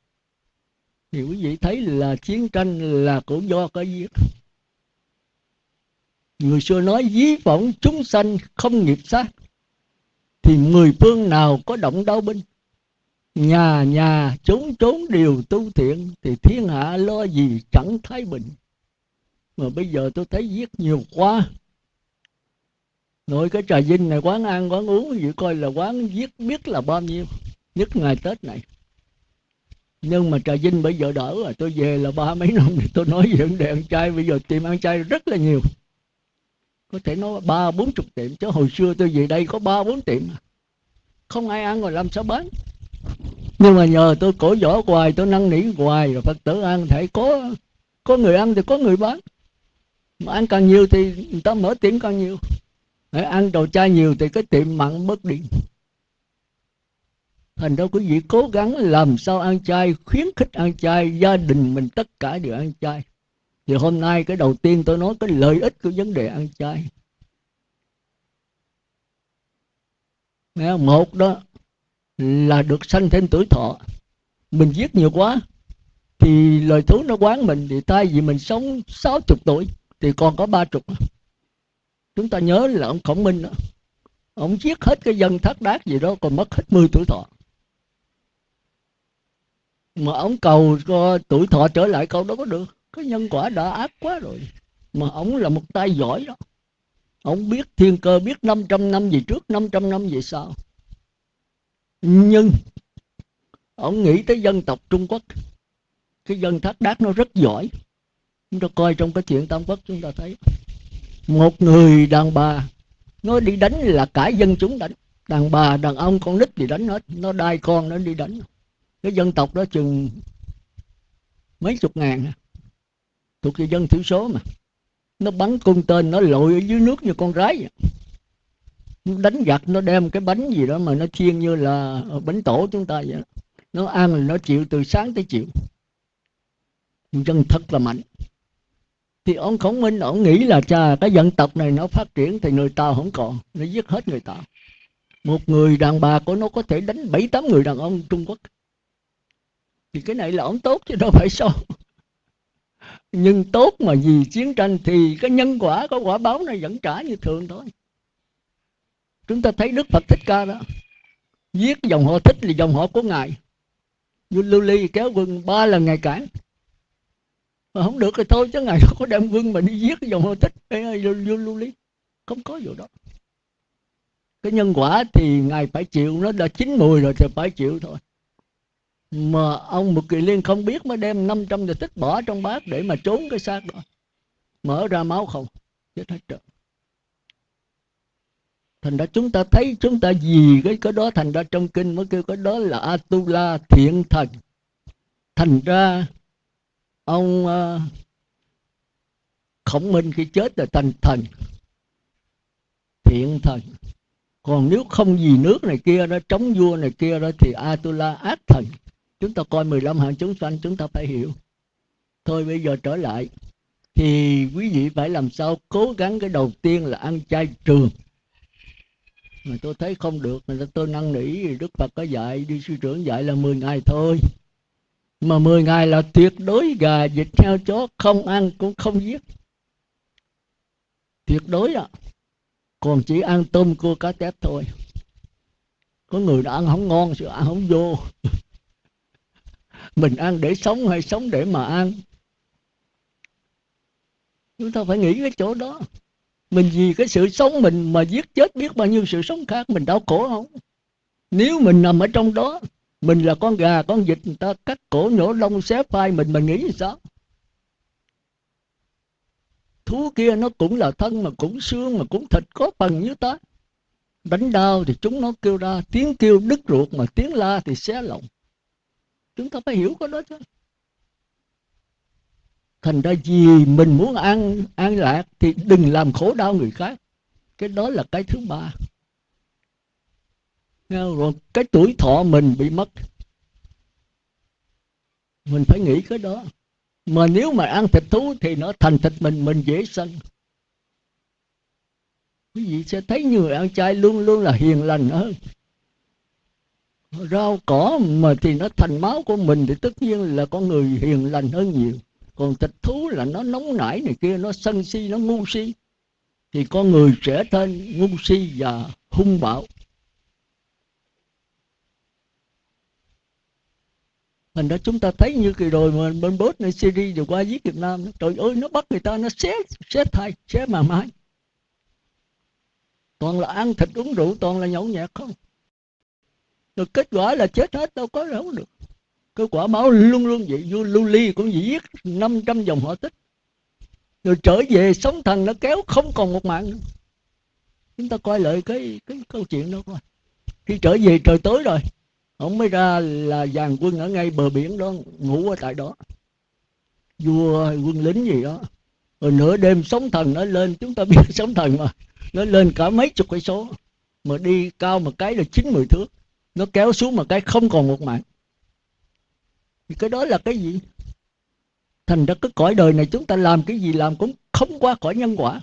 Thì quý vị thấy là chiến tranh là cũng do cái giết. Người xưa nói ví vọng chúng sanh không nghiệp sát, thì 10 phương nào có động đao binh. Nhà nhà chốn chốn đều tu thiện, thì thiên hạ lo gì chẳng thái bình. Mà bây giờ tôi thấy giết nhiều quá. Nội cái Trà Vinh này quán ăn quán uống, vậy coi là quán giết biết là bao nhiêu, nhất ngày Tết này. Nhưng mà Trà Vinh bây giờ đỡ rồi. Tôi về là 30 mấy năm thì tôi nói về vấn đề ăn chay. Bây giờ tiệm ăn chay rất là nhiều, có thể nói 30-40 tiệm. Chứ hồi xưa tôi về đây có 3-4 tiệm, không ai ăn rồi làm sao bán. Nhưng mà nhờ tôi cổ võ hoài, tôi năn nỉ hoài, rồi Phật tử ăn thể có người ăn thì có người bán. Mà ăn càng nhiều thì người ta mở tiệm càng nhiều. Ăn đồ chay nhiều thì cái tiệm mặn mất điện. Thành ra quý vị cố gắng làm sao ăn chay, khuyến khích ăn chay, gia đình mình tất cả đều ăn chay. Thì hôm nay cái đầu tiên tôi nói cái lợi ích của vấn đề ăn chay. Một đó là được sanh thêm tuổi thọ. Mình giết nhiều quá thì loài thú nó quán mình, thì thay vì mình sống 60 tuổi thì còn có 30. Chúng ta nhớ là ông Khổng Minh đó, ông giết hết cái dân Thác Đát gì đó, còn mất hết 10 tuổi thọ. Mà ông cầu cho tuổi thọ trở lại, câu đó có được. Cái nhân quả đã ác quá rồi. Mà ông là một tay giỏi đó. Ông biết thiên cơ, biết 500 năm về trước, 500 năm về sau. Nhưng ông nghĩ tới dân tộc Trung Quốc. Cái dân Thác Đát nó rất giỏi. Chúng ta coi trong cái chuyện Tam Quốc chúng ta thấy một người đàn bà nó đi đánh là cả dân chúng đánh. Đàn bà, đàn ông, con nít thì đánh hết. Nó đai con nó đi đánh. Cái dân tộc đó chừng mấy chục ngàn, thuộc về dân thiểu số mà. Nó bắn cung tên, nó lội ở dưới nước như con rái vậy. Nó đánh giặc, nó đem cái bánh gì đó mà nó chiên như là bánh tổ chúng ta vậy. Nó ăn là nó chịu từ sáng tới chiều. Dân thật là mạnh. Thì ông Khổng Minh, ông nghĩ là cái dân tộc này nó phát triển thì người Tàu không còn, nó giết hết người Tàu. Một người đàn bà của nó có thể đánh 7-8 người đàn ông Trung Quốc. Thì cái này là ông tốt chứ đâu phải sao. Nhưng tốt mà vì chiến tranh thì cái nhân quả, có quả báo này vẫn trả như thường thôi. Chúng ta thấy Đức Phật Thích Ca đó, giết dòng họ Thích là dòng họ của Ngài. Vua Lưu Ly kéo quân 3 lần Ngài cản. Mà không được thì thôi, chứ Ngài đâu có đem quân mà đi giết dòng họ Thích, vua Lưu Ly. Không có vụ đó. Cái nhân quả thì Ngài phải chịu, nó đã chín mùi rồi thì phải chịu thôi. Mà ông Mục Kỳ Liên không biết mới đem 500 người Thích bỏ trong bát để mà trốn cái xác đó. Mở ra máu không, chết hết trơn. Thành ra chúng ta thấy, chúng ta vì cái đó, thành ra trong kinh mới kêu cái đó là Atula thiện thần. Thành ra ông Khổng Minh khi chết là thành thần, thiện thần. Còn nếu không vì nước này kia đó, chống vua này kia đó, thì Atula ác thần. Chúng ta coi 15 hạng chúng sanh chúng ta phải hiểu. Thôi bây giờ trở lại, thì quý vị phải làm sao cố gắng. Cái đầu tiên là ăn chay trường. Mà tôi thấy không được, mà tôi năn nỉ Đức Phật có dạy, đi sư trưởng dạy là 10 ngày thôi. Mà 10 ngày là tuyệt đối gà, vịt, heo, chó không ăn cũng không giết. Tuyệt đối ạ. Còn chỉ ăn tôm, cua, cá, tép thôi. Có người đã ăn không ngon, sự ăn không vô. Mình ăn để sống hay sống để mà ăn? Chúng ta phải nghĩ cái chỗ đó. Mình vì cái sự sống mình mà giết chết biết bao nhiêu sự sống khác, mình đau khổ không? Nếu mình nằm ở trong đó, mình là con gà, con vịt, người ta cắt cổ nhổ lông xé phai mình nghĩ gì sao? Thú kia nó cũng là thân, mà cũng xương, mà cũng thịt, có phần như ta. Đánh đau thì chúng nó kêu ra, tiếng kêu đứt ruột, mà tiếng la thì xé lòng. Chúng ta phải hiểu cái đó chứ. Thành ra vì mình muốn an lạc thì đừng làm khổ đau người khác. Cái đó là cái thứ ba. Rồi cái tuổi thọ mình bị mất, mình phải nghĩ cái đó. Mà nếu mà ăn thịt thú thì nó thành thịt mình dễ sân. Quý vị sẽ thấy người ăn chay luôn luôn là hiền lành hơn. Rau cỏ mà thì nó thành máu của mình thì tất nhiên là con người hiền lành hơn nhiều. Còn thịt thú là nó nóng nảy này kia, nó sân si, nó ngu si, thì con người sẽ thêm ngu si và hung bạo. Thành ra chúng ta thấy như kỳ rồi mà bên Bốt này Syria vừa qua giết Việt Nam, trời ơi nó bắt người ta, nó xé thai, xé mà mái. Toàn là ăn thịt uống rượu, toàn là nhậu nhẹt không. Rồi kết quả là chết hết, đâu có đâu được. Cái quả báo luôn luôn vậy. Vua Lưu Ly cũng giết 500 dòng họ Tích, rồi trở về sống thần nó kéo không còn một mạng nữa. Chúng ta coi lại cái câu chuyện đó coi. Khi trở về trời tối rồi, ông mới ra là dàn quân ở ngay bờ biển đó, ngủ ở tại đó. Vua hay quân lính gì đó Rồi nửa đêm sóng thần nó lên, chúng ta biết sóng thần mà, nó lên cả mấy chục cây số, mà đi cao một cái là 9-10 thước, nó kéo xuống một cái không còn một mảng. Thì cái đó là cái gì? Thành ra cái cõi đời này chúng ta làm cái gì làm cũng không qua khỏi nhân quả.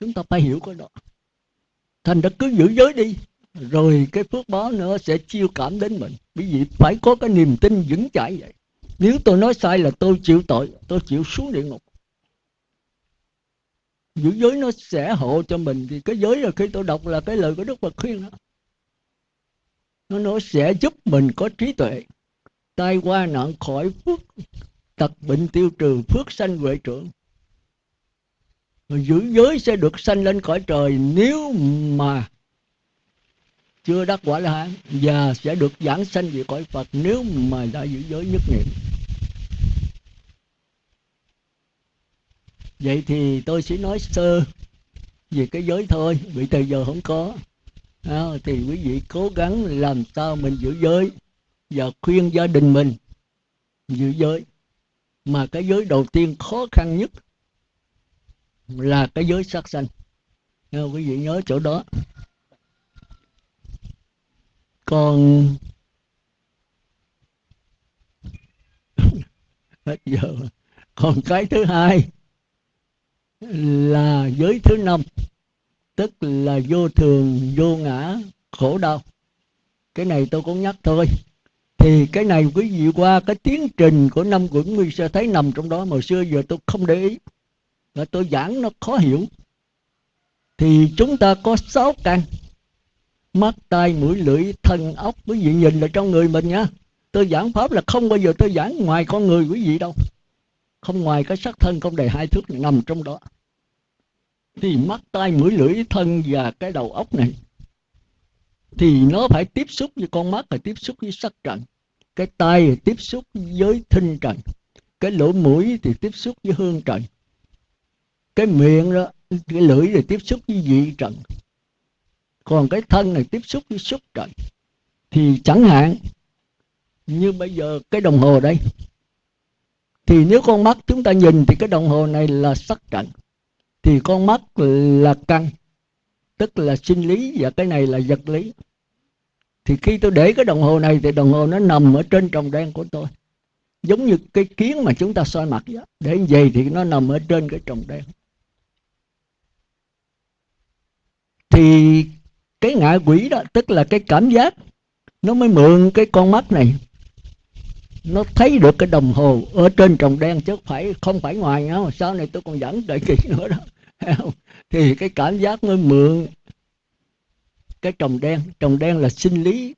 Chúng ta phải hiểu cái đó. Thành ra cứ giữ giới đi, rồi cái phước báo nữa sẽ chiêu cảm đến mình. Quý vị phải có cái niềm tin vững chãi vậy. Nếu tôi nói sai là tôi chịu tội, tôi chịu xuống địa ngục. Giữ giới nó sẽ hộ cho mình. Thì cái giới là khi tôi đọc là cái lời của Đức Phật khuyên đó. Nó sẽ giúp mình có trí tuệ, tai qua nạn khỏi, phước tật bệnh tiêu trừ, phước sanh huệ trưởng. Rồi giữ giới sẽ được sanh lên cõi trời nếu mà chưa đắc quả La Hán, và sẽ được giảng sanh về cõi Phật nếu mà đã giữ giới nhất niệm. Vậy thì tôi chỉ nói sơ về cái giới thôi, vì thời giờ không có. Thì quý vị cố gắng làm sao mình giữ giới, và khuyên gia đình mình giữ giới. Mà cái giới đầu tiên khó khăn nhất là cái giới sát sanh. Quý vị nhớ chỗ đó. Còn hết giờ. Còn cái thứ hai là giới thứ 5, tức là vô thường, vô ngã, khổ đau. Cái này tôi cũng nhắc thôi. Thì cái này quý vị qua cái tiến trình của 5 quyển Nguyên sẽ thấy nằm trong đó, mà xưa giờ tôi không để ý, và tôi giảng nó khó hiểu. Thì chúng ta có 6 căn: mắt, tai, mũi, lưỡi, thân, ốc. Quý vị nhìn là trong người mình nha. Tôi giảng pháp là không bao giờ tôi giảng ngoài con người quý vị đâu. Không ngoài cái sắc thân không đầy 2 thước nằm trong đó. Thì mắt, tai, mũi, lưỡi, thân và cái đầu óc này thì nó phải tiếp xúc với con mắt, là tiếp xúc với sắc trần. Cái tai thì tiếp xúc với thinh trần. Cái lỗ mũi thì tiếp xúc với hương trần. Cái miệng đó, cái lưỡi thì tiếp xúc với vị trần. Còn cái thân này tiếp xúc với xúc trần. Thì chẳng hạn như bây giờ cái đồng hồ đây, thì nếu con mắt chúng ta nhìn thì cái đồng hồ này là sắc trần, thì con mắt là căn, tức là sinh lý, và cái này là vật lý. Thì khi tôi để cái đồng hồ này thì đồng hồ nó nằm ở trên tròng đen của tôi, giống như cái kiến mà chúng ta soi mặt vậy. Để như vậy thì nó nằm ở trên cái tròng đen. Thì cái ngạ quỷ đó, tức là cái cảm giác, nó mới mượn cái con mắt này, nó thấy được cái đồng hồ ở trên tròng đen, chứ không phải ngoài nhau. Sau này tôi còn dẫn đợi kỳ nữa đó. Thì cái cảm giác mới mượn cái tròng đen. Tròng đen là sinh lý,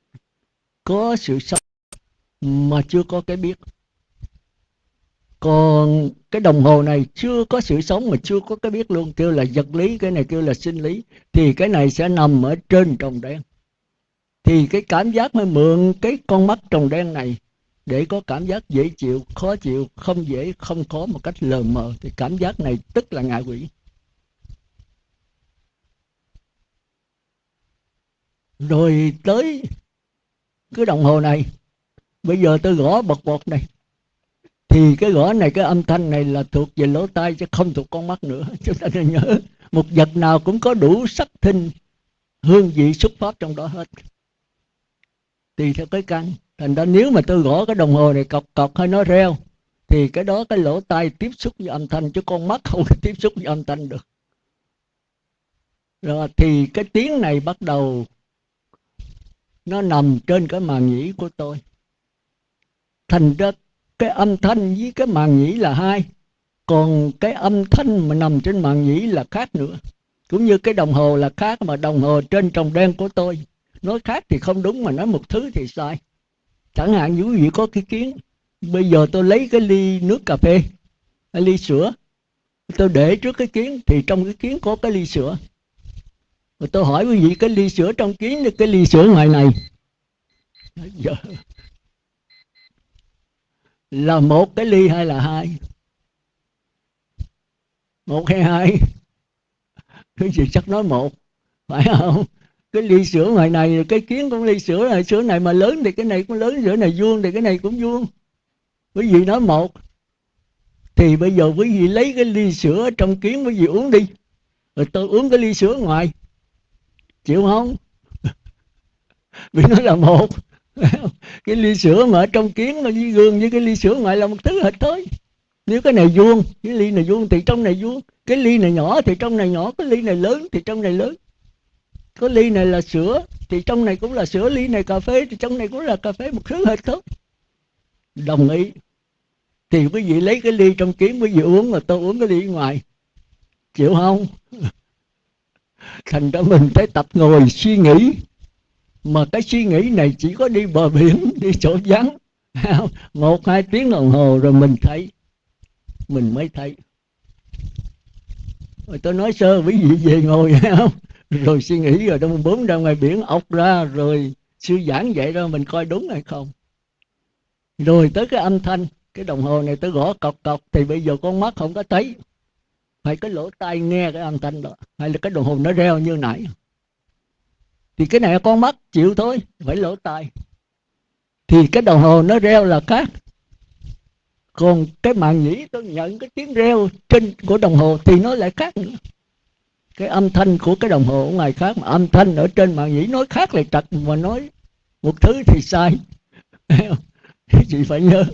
có sự sống mà chưa có cái biết. Còn cái đồng hồ này chưa có sự sống mà chưa có cái biết luôn, kêu là vật lý. Cái này kêu là sinh lý. Thì cái này sẽ nằm ở trên tròng đen. Thì cái cảm giác mới mượn cái con mắt tròng đen này để có cảm giác dễ chịu, khó chịu, không dễ, không khó, một cách lờ mờ. Thì cảm giác này tức là ngạ quỷ. Rồi tới cái đồng hồ này, bây giờ tôi gõ bật bột này, thì cái gõ này, cái âm thanh này là thuộc về lỗ tai chứ không thuộc con mắt nữa. Chúng ta nên nhớ, một vật nào cũng có đủ sắc thinh, hương vị, xúc pháp trong đó hết, tùy theo cái căn. Thành ra nếu mà tôi gõ cái đồng hồ này cọc cọc hay nó reo, thì cái đó cái lỗ tai tiếp xúc với âm thanh, chứ con mắt không tiếp xúc với âm thanh được. Rồi thì cái tiếng này bắt đầu nó nằm trên cái màng nhĩ của tôi. Thành ra cái âm thanh với cái màng nhĩ là hai. Còn cái âm thanh mà nằm trên màng nhĩ là khác nữa. Cũng như cái đồng hồ là khác, mà đồng hồ trên tròng đen của tôi nói khác thì không đúng, mà nói một thứ thì sai. Chẳng hạn như quý vị có cái kiến, bây giờ tôi lấy cái ly nước cà phê, cái ly sữa, tôi để trước cái kiến, thì trong cái kiến có cái ly sữa. Rồi tôi hỏi quý vị, cái ly sữa trong kiến là cái ly sữa ngoài này giờ là một cái ly hay là hai? Một hay hai? Cái gì chắc nói một, phải không? Cái ly sữa ngoài này, cái kiến cũng ly sữa này mà lớn thì cái này cũng lớn, sữa này vuông thì cái này cũng vuông. Quý vị nói một. Thì bây giờ quý vị lấy cái ly sữa trong kiến quý vị uống đi, rồi tôi uống cái ly sữa ngoài, chịu không? Vì nó là một. Cái ly sữa mà ở trong kiến với gương với cái ly sữa ngoài là một thứ hết thôi. Nếu cái này vuông, cái ly này vuông thì trong này vuông, cái ly này nhỏ thì trong này nhỏ, cái ly này lớn thì trong này lớn. Cái ly này là sữa thì trong này cũng là sữa, ly này cà phê thì trong này cũng là cà phê, một thứ hết thôi. Đồng ý. Thì quý vị lấy cái ly trong kiến quý vị uống, rồi tôi uống cái ly ngoài, chịu không? Thành ra mình phải tập ngồi suy nghĩ. Mà cái suy nghĩ này chỉ có đi bờ biển, đi chỗ vắng 1-2 tiếng đồng hồ rồi mình thấy, mình mới thấy. Rồi tôi nói sơ quý vị về ngồi không, rồi suy nghĩ, rồi đông 4 ra ngoài biển ốc ra, rồi sư giảng vậy đó mình coi đúng hay không. Rồi tới cái âm thanh, cái đồng hồ này tôi gõ cọc cọc, thì bây giờ con mắt không có thấy, phải cái lỗ tai nghe cái âm thanh đó, hay là cái đồng hồ nó reo như nãy. Thì cái này con mắt chịu thôi, phải lỗ tai. Thì cái đồng hồ nó reo là khác. Còn cái màng nhĩ tôi nhận cái tiếng reo trên của đồng hồ thì nó lại khác nữa. Cái âm thanh của cái đồng hồ ở ngoài khác, mà âm thanh ở trên màng nhĩ nói khác lại trật, mà nói một thứ thì sai. Chị phải nhớ.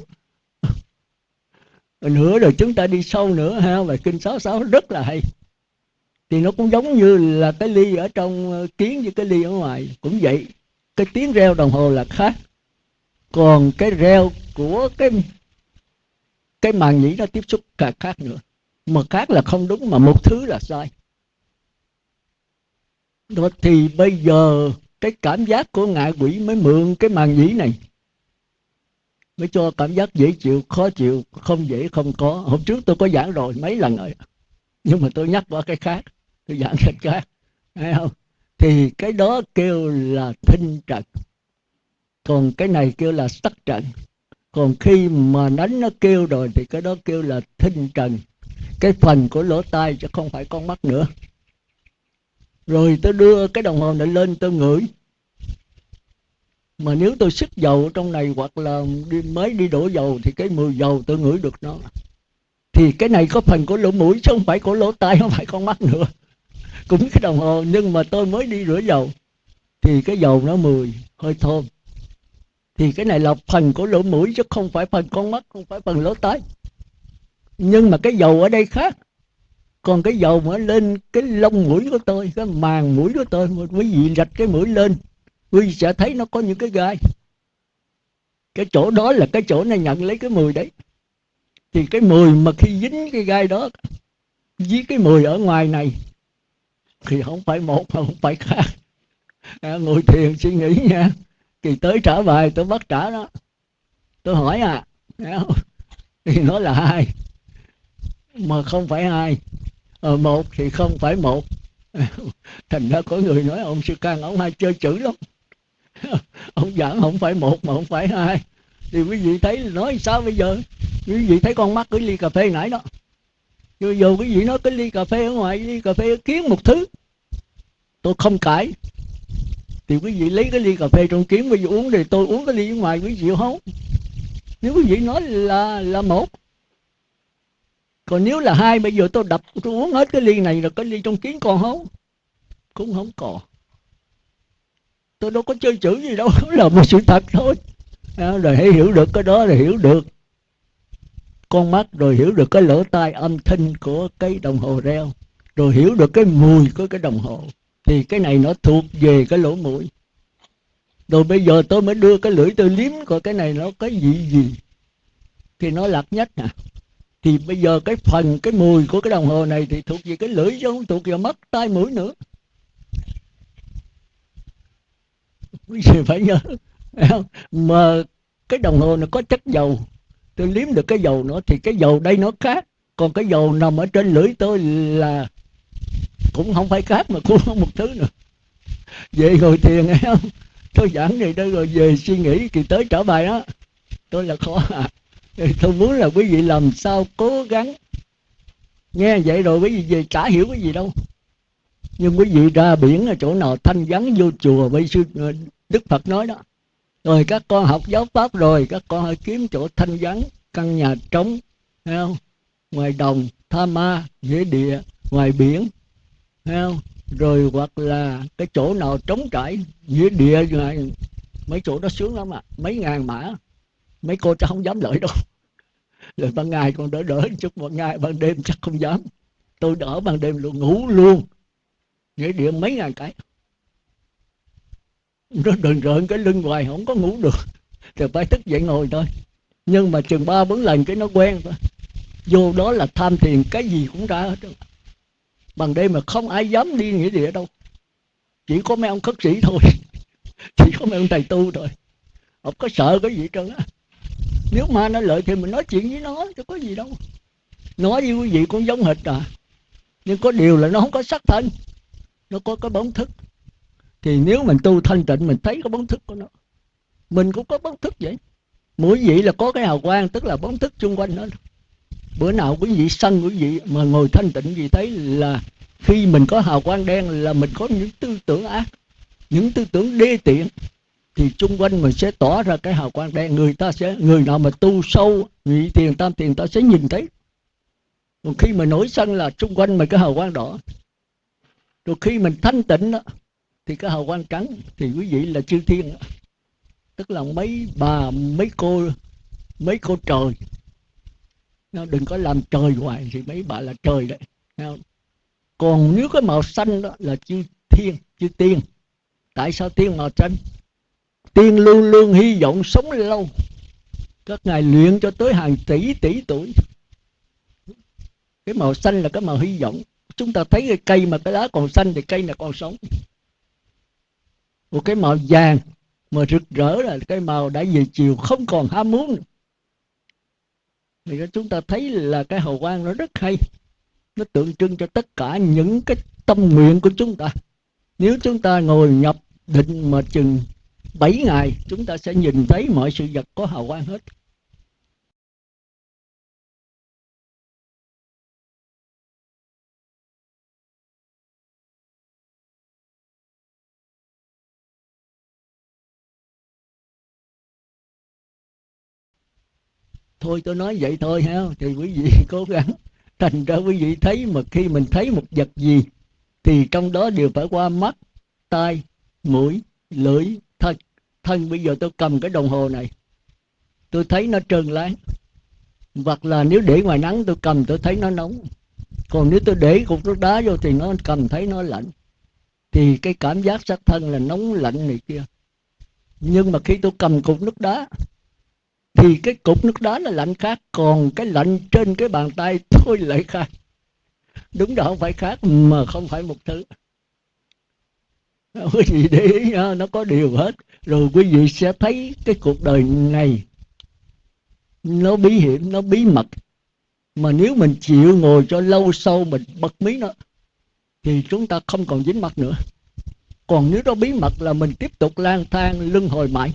Nữa rồi chúng ta đi sâu nữa ha, bài kinh 66 rất là hay. Thì nó cũng giống như là cái ly ở trong kiến với cái ly ở ngoài cũng vậy. Cái tiếng reo đồng hồ là khác, còn cái reo của cái màng nhĩ nó tiếp xúc cả khác nữa. Mà khác là không đúng, mà một thứ là sai. Đó, thì bây giờ cái cảm giác của ngạ quỷ mới mượn cái màng nhĩ này, mới cho cảm giác dễ chịu, khó chịu, không dễ không có. Hôm trước tôi có giảng rồi mấy lần rồi, nhưng mà tôi nhắc qua cái khác, tôi giảng cái khác, thấy không? Thì cái đó kêu là thinh trần, còn cái này kêu là sắc trần. Còn khi mà đánh nó kêu rồi thì cái đó kêu là thinh trần, cái phần của lỗ tai chứ không phải con mắt nữa. Rồi tôi đưa cái đồng hồ này lên tôi ngửi, mà nếu tôi xức dầu trong này hoặc là mới đi đổ dầu thì cái mùi dầu tôi ngửi được nó. Thì cái này có phần của lỗ mũi chứ không phải của lỗ tai, không phải con mắt nữa. Cũng cái đồng hồ nhưng mà tôi mới đi rửa dầu thì cái dầu nó mùi hơi thơm. Thì cái này là phần của lỗ mũi chứ không phải phần con mắt, không phải phần lỗ tai. Nhưng mà cái dầu ở đây khác. Còn cái dầu mà lên cái lông mũi của tôi, cái màng mũi của tôi, mà quý vị rạch cái mũi lên, quý vị sẽ thấy nó có những cái gai. Cái chỗ đó là cái chỗ này nhận lấy cái mùi đấy. Thì cái mùi mà khi dính cái gai đó với cái mùi ở ngoài này thì không phải một, không phải khác. Ngồi thiền suy nghĩ nha. Kỳ tới trả bài tôi bắt trả đó, tôi hỏi thì nó là hai mà không phải hai, một thì không phải một. Thành ra có người nói ông Sư Can ông hay chơi chữ lắm. Ông giảng không phải một mà không phải hai. Thì quý vị thấy nói sao bây giờ? Quý vị thấy con mắt cái ly cà phê nãy đó, dù quý vị nói cái ly cà phê ở ngoài, ly cà phê kiến một thứ, tôi không cãi. Thì quý vị lấy cái ly cà phê trong kiến quý vị uống, thì tôi uống cái ly ở ngoài, quý vị không? Nếu quý vị nói là một. Còn nếu là hai, bây giờ tôi đập tôi uống hết cái ly này rồi cái ly trong kiến còn không? Cũng không còn. Tôi đâu có chơi chữ gì đâu, là một sự thật thôi. Rồi hãy hiểu được cái đó, rồi hiểu được con mắt, rồi hiểu được cái lỗ tai âm thanh của cái đồng hồ reo, rồi hiểu được cái mùi của cái đồng hồ. Thì cái này nó thuộc về cái lỗ mũi. Rồi bây giờ tôi mới đưa cái lưỡi tôi liếm coi cái này nó cái gì. Thì nó lạc nhất nè. Thì bây giờ cái phần, cái mùi của cái đồng hồ này thì thuộc về cái lưỡi chứ không thuộc về mắt, tai, mũi nữa. Quý vị phải nhớ. Mà cái đồng hồ này có chất dầu, tôi liếm được cái dầu nữa thì cái dầu đây nó khác. Còn cái dầu nằm ở trên lưỡi tôi là cũng không phải khác, mà cũng không một thứ nữa. Về ngồi thiền nghe không? Tôi giảng này đó rồi về suy nghĩ, kỳ tới trả bài đó tôi là khó tôi muốn là quý vị làm sao cố gắng nghe vậy, rồi quý vị về chả hiểu cái gì đâu. Nhưng quý vị ra biển ở chỗ nào thanh vắng, vô chùa với sư Đức Phật nói đó, rồi các con học giáo pháp rồi các con hãy kiếm chỗ thanh vắng, căn nhà trống, thấy không? ngoài đồng, tha ma, nghĩa địa, ngoài biển, thấy không? Rồi hoặc là cái chỗ nào trống trải, nghĩa địa ngoài, mấy chỗ đó sướng lắm ạ. Mấy ngàn mã, mấy cô chắc không dám lợi đâu. Rồi ban ngày còn đỡ đỡ chút, một ngày ban đêm chắc không dám. Tôi đỡ ban đêm luôn, ngủ luôn. Nghĩa địa mấy ngàn cái, nó đờn rợn cái lưng hoài không có ngủ được, thì phải thức dậy ngồi thôi. Nhưng mà chừng 3-4 lần cái nó quen thôi. Vô đó là tham thiền, cái gì cũng ra hết. Bằng đêm mà không ai dám đi nghĩa địa đâu, chỉ có mấy ông khất sĩ thôi. Chỉ có mấy ông thầy tu thôi, không có sợ cái gì trơn á. Nếu ma nó lợi thì mình nói chuyện với nó chứ có gì đâu. Nói với quý vị cũng giống hệt à, nhưng có điều là nó không có sắc thân, nó có cái bóng thức. Thì nếu mình tu thanh tịnh, mình thấy cái bóng thức của nó. Mình cũng có bóng thức vậy. Mỗi vị là có cái hào quang, tức là bóng thức xung quanh nó. Bữa nào quý vị sân quý vị mà ngồi thanh tịnh gì thấy là khi mình có hào quang đen là mình có những tư tưởng ác, những tư tưởng đê tiện, thì xung quanh mình sẽ tỏ ra cái hào quang đen. Người nào mà tu sâu nhị thiền tam thiền ta sẽ nhìn thấy. Còn khi mà nổi sân là xung quanh mình cái hào quang đỏ. Rồi khi mình thanh tịnh đó, thì cái hào quang trắng, thì quý vị là chư thiên đó. Tức là mấy bà mấy cô trời. Nó đừng có làm trời hoài, thì mấy bà là trời đấy. Còn nếu cái màu xanh đó là chư thiên, chư tiên. Tại sao tiên màu xanh? Tiên luôn luôn hy vọng sống lâu. Các ngài luyện cho tới hàng tỷ tuổi. Cái màu xanh là cái màu hy vọng. Chúng ta thấy cái cây mà cái lá còn xanh thì cây này còn sống. Một cái màu vàng mà rực rỡ là cái màu đã về chiều, không còn ham muốn. Thì chúng ta thấy là cái hào quang nó rất hay. Nó tượng trưng cho tất cả những cái tâm nguyện của chúng ta. Nếu chúng ta ngồi nhập định mà chừng 7 ngày, chúng ta sẽ nhìn thấy mọi sự vật có hào quang hết. Thôi tôi nói vậy thôi ha, thì quý vị cố gắng. Thành ra quý vị thấy mà khi mình thấy một vật gì thì trong đó đều phải qua mắt, tai, mũi, lưỡi, thân. Thân bây giờ tôi cầm cái đồng hồ này, tôi thấy nó trơn láng. Hoặc là nếu để ngoài nắng tôi cầm tôi thấy nó nóng. Còn nếu tôi để cục nước đá vô thì nó cầm thấy nó lạnh. Thì cái cảm giác sắc thân là nóng lạnh này kia. Nhưng mà khi tôi cầm cục nước đá thì cái cục nước đá là lạnh khác, còn cái lạnh trên cái bàn tay tôi lại khác. Đúng là không phải khác mà không phải một thứ. Quý vị để ý nó có điều hết. Rồi quý vị sẽ thấy cái cuộc đời này nó bí hiểm, nó bí mật. Mà nếu mình chịu ngồi cho lâu sâu, mình bật mí nó, thì chúng ta không còn dính mắc nữa. Còn nếu nó bí mật là mình tiếp tục lang thang luân hồi mãi.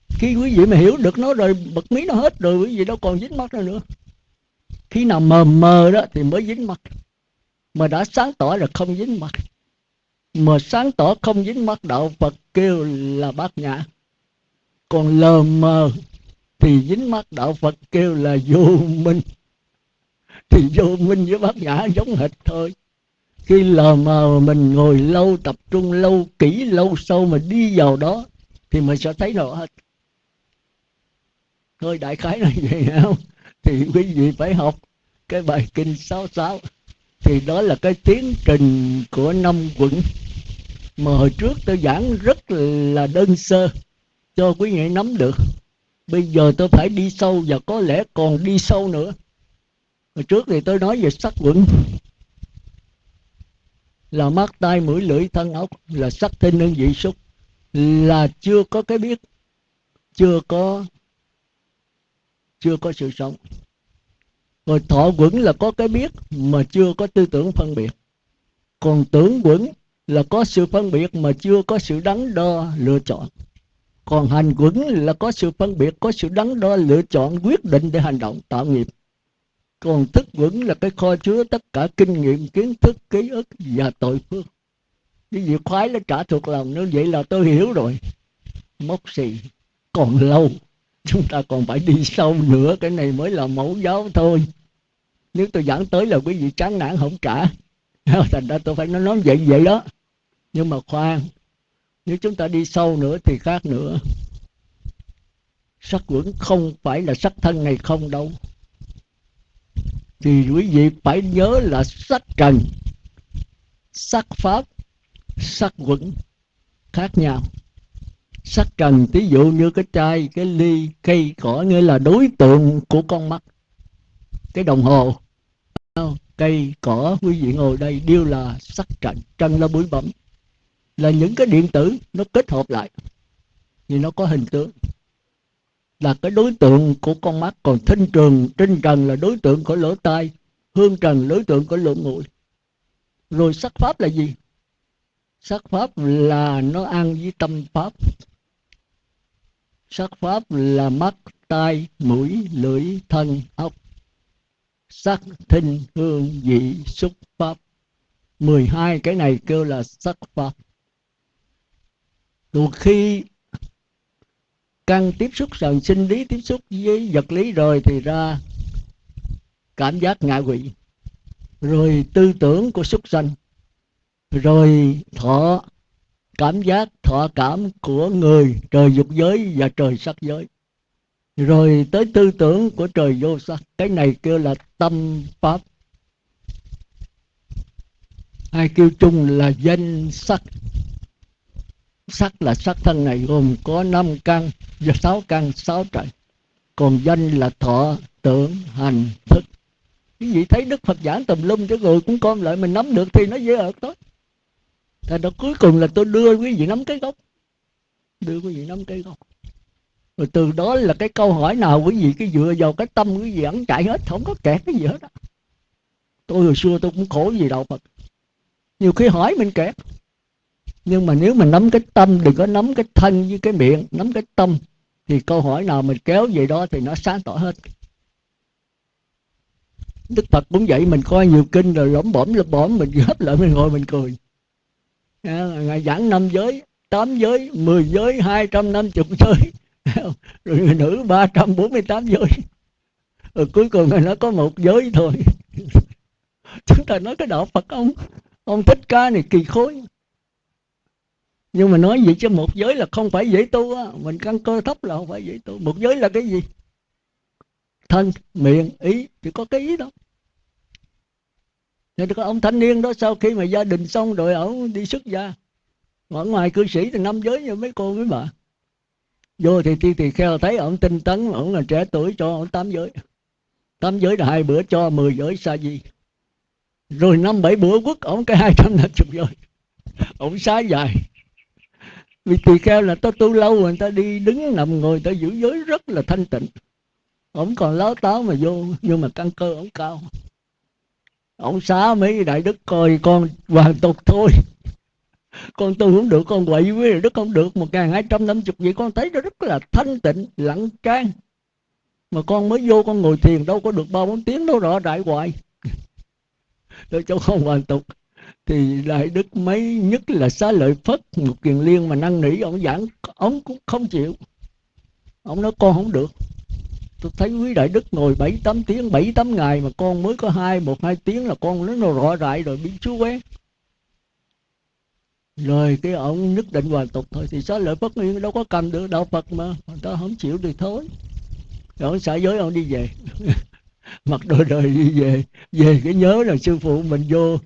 Khi quý vị mà hiểu được nó rồi, bật mí nó hết rồi, quý vị đâu còn dính mắc nữa. Khi nào mờ mờ đó thì mới dính mắc. Mà đã sáng tỏ là không dính mắc. Mà sáng tỏ không dính mắc, đạo Phật kêu là bát nhã. Còn lờ mờ thì dính mắc, đạo Phật kêu là vô minh. Thì vô minh với bát nhã giống hệt thôi. Khi lờ mờ mình ngồi lâu, tập trung lâu, kỹ lâu sâu mà đi vào đó thì mình sẽ thấy rõ hết. Thôi đại khái là vậy không? Thì quý vị phải học cái bài kinh 66. Thì đó là cái tiến trình của 5 quận mà hồi trước tôi giảng rất là đơn sơ cho quý vị nắm được. Bây giờ tôi phải đi sâu và có lẽ còn đi sâu nữa. Hồi trước thì tôi nói về sắc quận là mắt, tai, mũi, lưỡi, thân, ốc, là sắc, thinh, hương, vị, xúc, là chưa có cái biết, chưa có sự sống. Rồi thọ quẩn là có cái biết mà chưa có tư tưởng phân biệt. Còn tưởng quẩn là có sự phân biệt mà chưa có sự đắn đo lựa chọn. Còn hành quẩn là có sự phân biệt, có sự đắn đo lựa chọn, quyết định để hành động tạo nghiệp. Còn thức quẩn là cái kho chứa tất cả kinh nghiệm, kiến thức, ký ức và tội phước. Cái việc khoái nó trả thuộc lòng nó, vậy là tôi hiểu rồi. Mốc xì còn lâu, chúng ta còn phải đi sâu nữa. Cái này mới là mẫu giáo thôi. Nếu tôi giảng tới là quý vị chán nản không trả. Thành ra tôi phải nói vậy vậy đó. Nhưng mà khoan, nếu chúng ta đi sâu nữa thì khác nữa. Sắc quẩn không phải là sắc thân này không đâu. Thì quý vị phải nhớ là sắc trần, sắc pháp, sắc quẩn khác nhau. Sắc trần ví dụ như cái chai, cái ly, cây, cỏ, nghĩa là đối tượng của con mắt. Cái đồng hồ, cây, cỏ, quý vị ngồi đây đều là sắc trần. Trần là bụi bặm, là những cái điện tử nó kết hợp lại thì nó có hình tướng, là cái đối tượng của con mắt. Còn tinh trần là đối tượng của lỗ tai, hương trần đối tượng của lỗ mũi. Rồi sắc pháp là gì? Sắc pháp là nó ăn với tâm pháp. Sắc pháp là mắt, tai, mũi, lưỡi, thân, ốc. Sắc, thinh, hương, vị, xúc, pháp. 12 cái này kêu là sắc pháp. Rồi khi căn tiếp xúc sần sinh lý tiếp xúc với vật lý rồi thì ra cảm giác ngạ quỷ, rồi tư tưởng của súc sanh, rồi thọ cảm giác, thọ cảm của người trời dục giới và trời sắc giới, rồi tới tư tưởng của trời vô sắc. Cái này kêu là tâm pháp, hay kêu chung là danh sắc. Sắc là sắc thân này gồm có 5 căn và 6 căn 6 trần. Còn danh là thọ, tưởng, hành, thức. Quý vị thấy Đức Phật giảng tùm lum chứ rồi cũng con lại mình nắm được thì nó dễ ợt thôi. Thành ra cuối cùng là tôi đưa quý vị nắm cái gốc. Đưa quý vị nắm cái gốc. Rồi từ đó là cái câu hỏi nào quý vị cái dựa vào cái tâm quý vị ẩn chạy hết, không có kẹt cái gì hết á. Tôi hồi xưa tôi cũng khổ vì đạo Phật. Nhiều khi hỏi mình kẹt. Nhưng mà nếu mà nắm cái tâm, đừng có nắm cái thân với cái miệng, nắm cái tâm, thì câu hỏi nào mình kéo về đó thì nó sáng tỏ hết. Đức Phật cũng vậy, mình coi nhiều kinh rồi lỏm bõm mình gấp lại mình ngồi mình cười. Ngài giảng 5 giới, 8 giới, 10 giới, 250 giới, rồi người nữ 348 giới. Rồi cuối cùng Ngài nói có một giới thôi. Chúng ta nói cái đạo Phật ông Thích Ca này kỳ khối. Nhưng mà nói gì chứ một giới là không phải dễ tu á. Mình căn cơ thấp là không phải dễ tu. Một giới là cái gì? Thân, miệng, ý. Chỉ có cái ý đâu. Thì có ông thanh niên đó, sau khi mà gia đình xong rồi ông đi xuất gia, ở ngoài cư sĩ thì 5 giới như mấy cô mấy bà. Vô thì tỳ kheo thấy ông tinh tấn, ông là trẻ tuổi cho ông 8 giới. 8 giới là 2 bữa cho 10 giới sa di. Rồi 5-7 bữa quất ông cái 250 giới. Ông xá dài. Vì tỳ kheo là ta tu lâu rồi, người ta đi đứng nằm ngồi, ta giữ giới rất là thanh tịnh. Ông còn láo táo mà vô, nhưng mà căn cơ ông cao. Ông xá mấy đại đức coi con hoàn tục thôi. Con tu không được, con quậy với đức không được. 1250 vậy con thấy nó rất là thanh tịnh, lặng trang. Mà con mới vô con ngồi thiền đâu có được 3-4 tiếng đâu, rõ rãi hoài. Để cho con hoàn tục. Thì đại đức mấy nhất là Xá Lợi Phất, một Kiền Liên mà năn nỉ ông giảng, ông cũng không chịu. Ông nói con không được. Tôi thấy quý đại đức ngồi 7-8 tiếng, 7-8 ngày mà con mới có 1-2 tiếng là con nó rõ rãi rồi, bị chú quen. Rồi cái ông nhất định hoàn tục thôi. Thì Xá Lợi Phất đâu có cầm được, đạo Phật mà người ta không chịu thì thôi. Rồi ông xả giới ông đi về. Mặc đồ đời đi về. Về cái nhớ là sư phụ mình vô,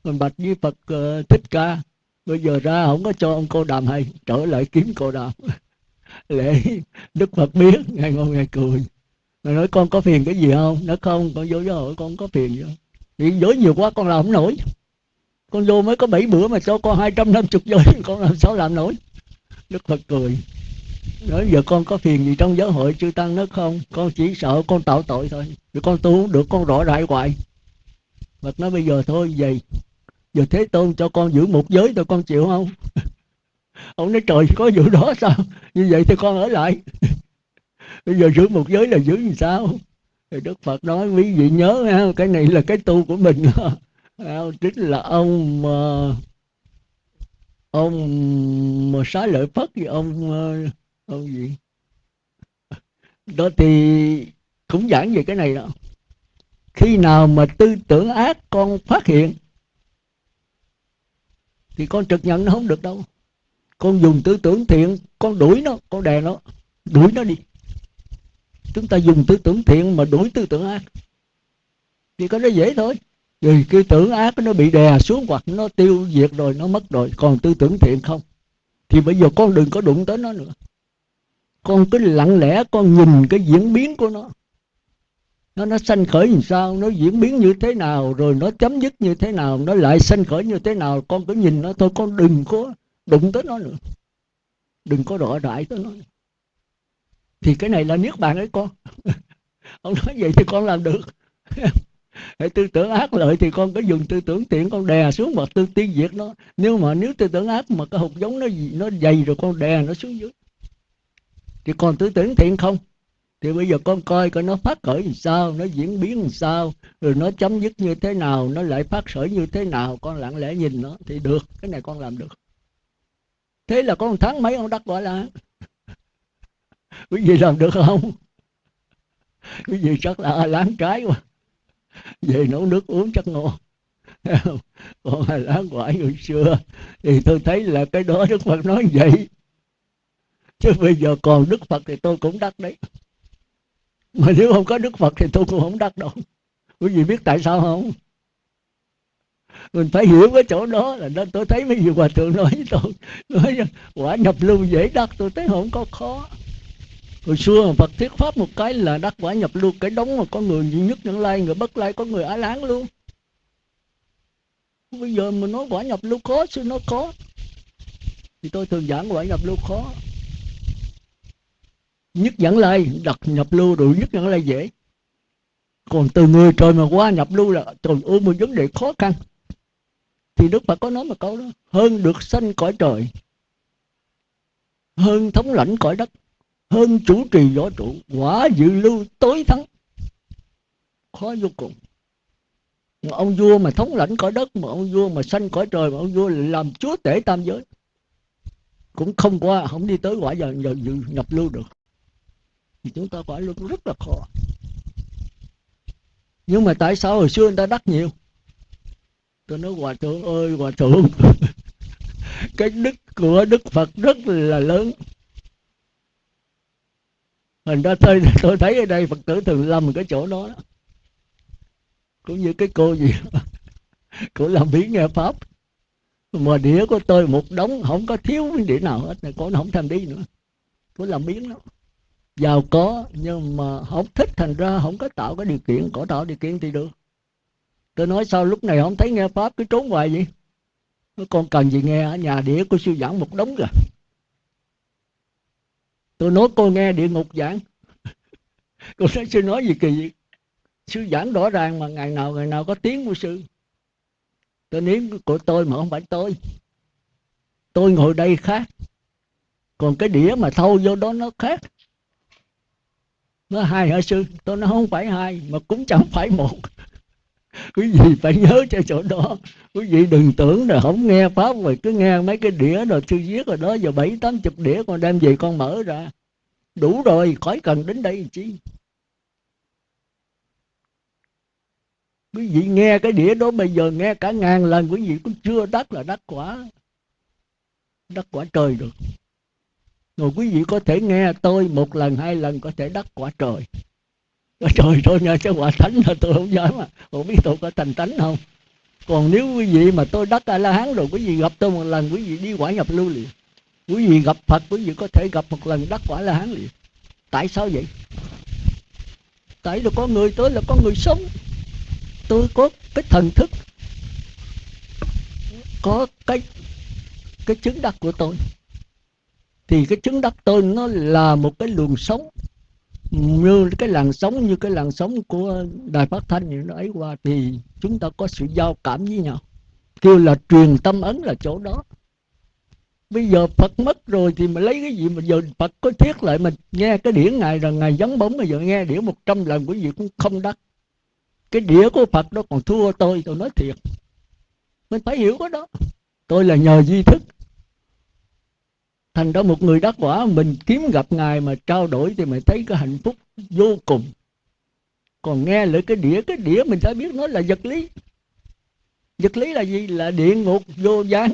mình bạch với Phật Thích Ca. Bây giờ ra không có cho ông Cô Đàm hay, trở lại kiếm Cô Đàm. Lễ Đức Phật biết, ngài ngồi ngài cười. Ngài nói con có phiền cái gì không? Nói không, con vô giáo hội con có phiền gì không? Vì dối nhiều quá con làm không nổi. Con vô mới có 7 bữa mà cho con 250 giới, con làm sao làm nổi. Đức Phật cười. Nói giờ con có phiền gì trong giáo hội chư tăng? Nói không, con chỉ sợ con tạo tội thôi. Vì con tu không được, con rõ rãi hoài. Phật nói bây giờ thôi vậy. Giờ Thế Tôn cho con giữ một giới thôi, con chịu không? Ông nói trời, có vụ đó sao? Như vậy thì con ở lại. Bây giờ giữ một giới là giữ làm sao? Thì Đức Phật nói quý vị nhớ cái này là cái tu của mình. Chính là ông Xá Lợi Phất với ông gì đó thì cũng giảng về cái này đó. Khi nào mà tư tưởng ác con phát hiện thì con trực nhận nó không được đâu. Con dùng tư tưởng thiện, con đuổi nó, con đè nó, đuổi nó đi. Chúng ta dùng tư tưởng thiện mà đuổi tư tưởng ác thì có nó dễ thôi. Vì cái tưởng ác nó bị đè xuống hoặc nó tiêu diệt rồi, nó mất rồi. Còn tư tưởng thiện không, thì bây giờ con đừng có đụng tới nó nữa. Con cứ lặng lẽ con nhìn cái diễn biến của nó sanh khởi làm sao, nó diễn biến như thế nào, rồi nó chấm dứt như thế nào, nó lại sanh khởi như thế nào. Con cứ nhìn nó thôi, con đừng có đụng tới nó nữa, đừng có đọa đại tới nó. Thì cái này là niết bàn đấy con. Ông nói vậy thì con làm được. Hãy tư tưởng ác lợi thì con có dùng tư tưởng thiện, con đè xuống và tiêu diệt nó. Nếu tư tưởng ác mà cái hột giống nó dày rồi, con đè nó xuống dưới. Thì còn tư tưởng thiện không, thì bây giờ con coi nó phát khởi làm sao, nó diễn biến làm sao, rồi nó chấm dứt như thế nào, nó lại phát khởi như thế nào. Con lặng lẽ nhìn nó thì được. Cái này con làm được. Thế là có một tháng mấy ông đắc Quả La. Quý vị làm được không? Quý vị chắc là láng trái quá, về nấu nước uống chắc ngon. Còn là láng quả hồi xưa thì tôi thấy là cái đó Đức Phật nói vậy. Chứ bây giờ còn Đức Phật thì tôi cũng đắc đấy. Mà nếu không có Đức Phật thì tôi cũng không đắc đâu. Quý vị biết tại sao không? Mình phải hiểu cái chỗ đó. Là tôi thấy mấy vị hòa thượng nói với tôi, nói quả nhập lưu dễ đắc, tôi thấy không có khó. Hồi xưa Phật thuyết pháp một cái là đắc quả nhập lưu. Cái đống mà có người duy nhất Như Lai, người Bất Lai, có người A Lán luôn. Bây giờ mà nói quả nhập lưu khó, xưa nó khó, thì tôi thường giảng quả nhập lưu khó. Nhất Dẫn Lai đặt nhập lưu rồi, Nhất Dẫn Lai dễ. Còn từ người trời mà qua nhập lưu là trời ơi một vấn đề khó khăn. Thì Đức Phật có nói một câu đó: hơn được sanh cõi trời, hơn thống lãnh cõi đất, hơn chủ trì võ trụ, quả dự lưu tối thắng. Khó vô cùng. Mà ông vua mà thống lãnh cõi đất, mà ông vua mà sanh cõi trời, mà ông vua làm chúa tể tam giới, cũng không qua, không đi tới quả giờ nhập lưu được. Thì chúng ta quả lưu rất là khó. Nhưng mà tại sao hồi xưa người ta đắc nhiều? Tôi nói hòa thượng ơi hòa thượng, cái đức của Đức Phật rất là lớn. Thành ra tôi thấy ở đây Phật tử thường lầm cái chỗ đó. Cũng như cái cô gì cô làm biến nghe pháp, mà đĩa của tôi một đống, không có thiếu cái đĩa nào hết. Cô nó không thèm đi nữa, cô làm biến đó. Giàu có nhưng mà không thích, thành ra không có tạo cái điều kiện. Có tạo điều kiện thì được. Tôi nói sao lúc này không thấy nghe pháp, cứ trốn hoài vậy? Con cần gì nghe, ở nhà đĩa của sư giảng một đống rồi. Tôi nói cô nghe địa ngục giảng. Cô nói sư nói gì kỳ vậy? Sư giảng rõ ràng mà, ngày nào có tiếng của sư. Tôi nói của tôi mà không phải tôi ngồi đây khác, còn cái đĩa mà thâu vô đó nó khác. Nó hai hả sư? Tôi nói không phải hai, mà cũng chẳng phải một. Quý vị phải nhớ cho chỗ đó. Quý vị đừng tưởng là không nghe pháp rồi cứ nghe mấy cái đĩa rồi sư viết rồi đó, giờ 70-80 đĩa con đem về con mở ra đủ rồi, khỏi cần đến đây chi. Quý vị nghe cái đĩa đó bây giờ nghe cả ngàn lần, quý vị cũng chưa đắc là đắc quả trời được. Rồi quý vị có thể nghe tôi một lần 2 lần có thể đắc quả trời. Quả trời thôi nha, chứ quả thánh là tôi không dám. Mà không biết tôi có thành thánh không. Còn nếu quý vị mà tôi đắc A-la-hán rồi, quý vị gặp tôi một lần quý vị đi quả nhập lưu liền. Quý vị gặp Phật quý vị có thể gặp một lần đắc quả A-la-hán liền. Tại sao vậy? Tại là có người tới là có người sống. Tôi có cái thần thức, có cái chứng đắc của tôi. Thì cái chứng đắc tôi nó là một cái luồng sống, như cái làn sóng của Đài Phát Thanh nó ấy qua, thì chúng ta có sự giao cảm với nhau, kêu là truyền tâm ấn là chỗ đó. Bây giờ Phật mất rồi thì mà lấy cái gì mà giờ Phật có thiết lại mình nghe cái đĩa Ngài là Ngài vắng bóng, bây giờ nghe đĩa 100 lần quý vị cũng không đắc. Cái đĩa của Phật đó còn thua tôi nói thiệt. Mình phải hiểu cái đó. Tôi là nhờ duy thức. Thành ra một người đắc quả mình kiếm gặp Ngài mà trao đổi thì mình thấy cái hạnh phúc vô cùng. Còn nghe lại cái đĩa mình phải biết nó là vật lý. Vật lý là gì? Là địa ngục vô gián.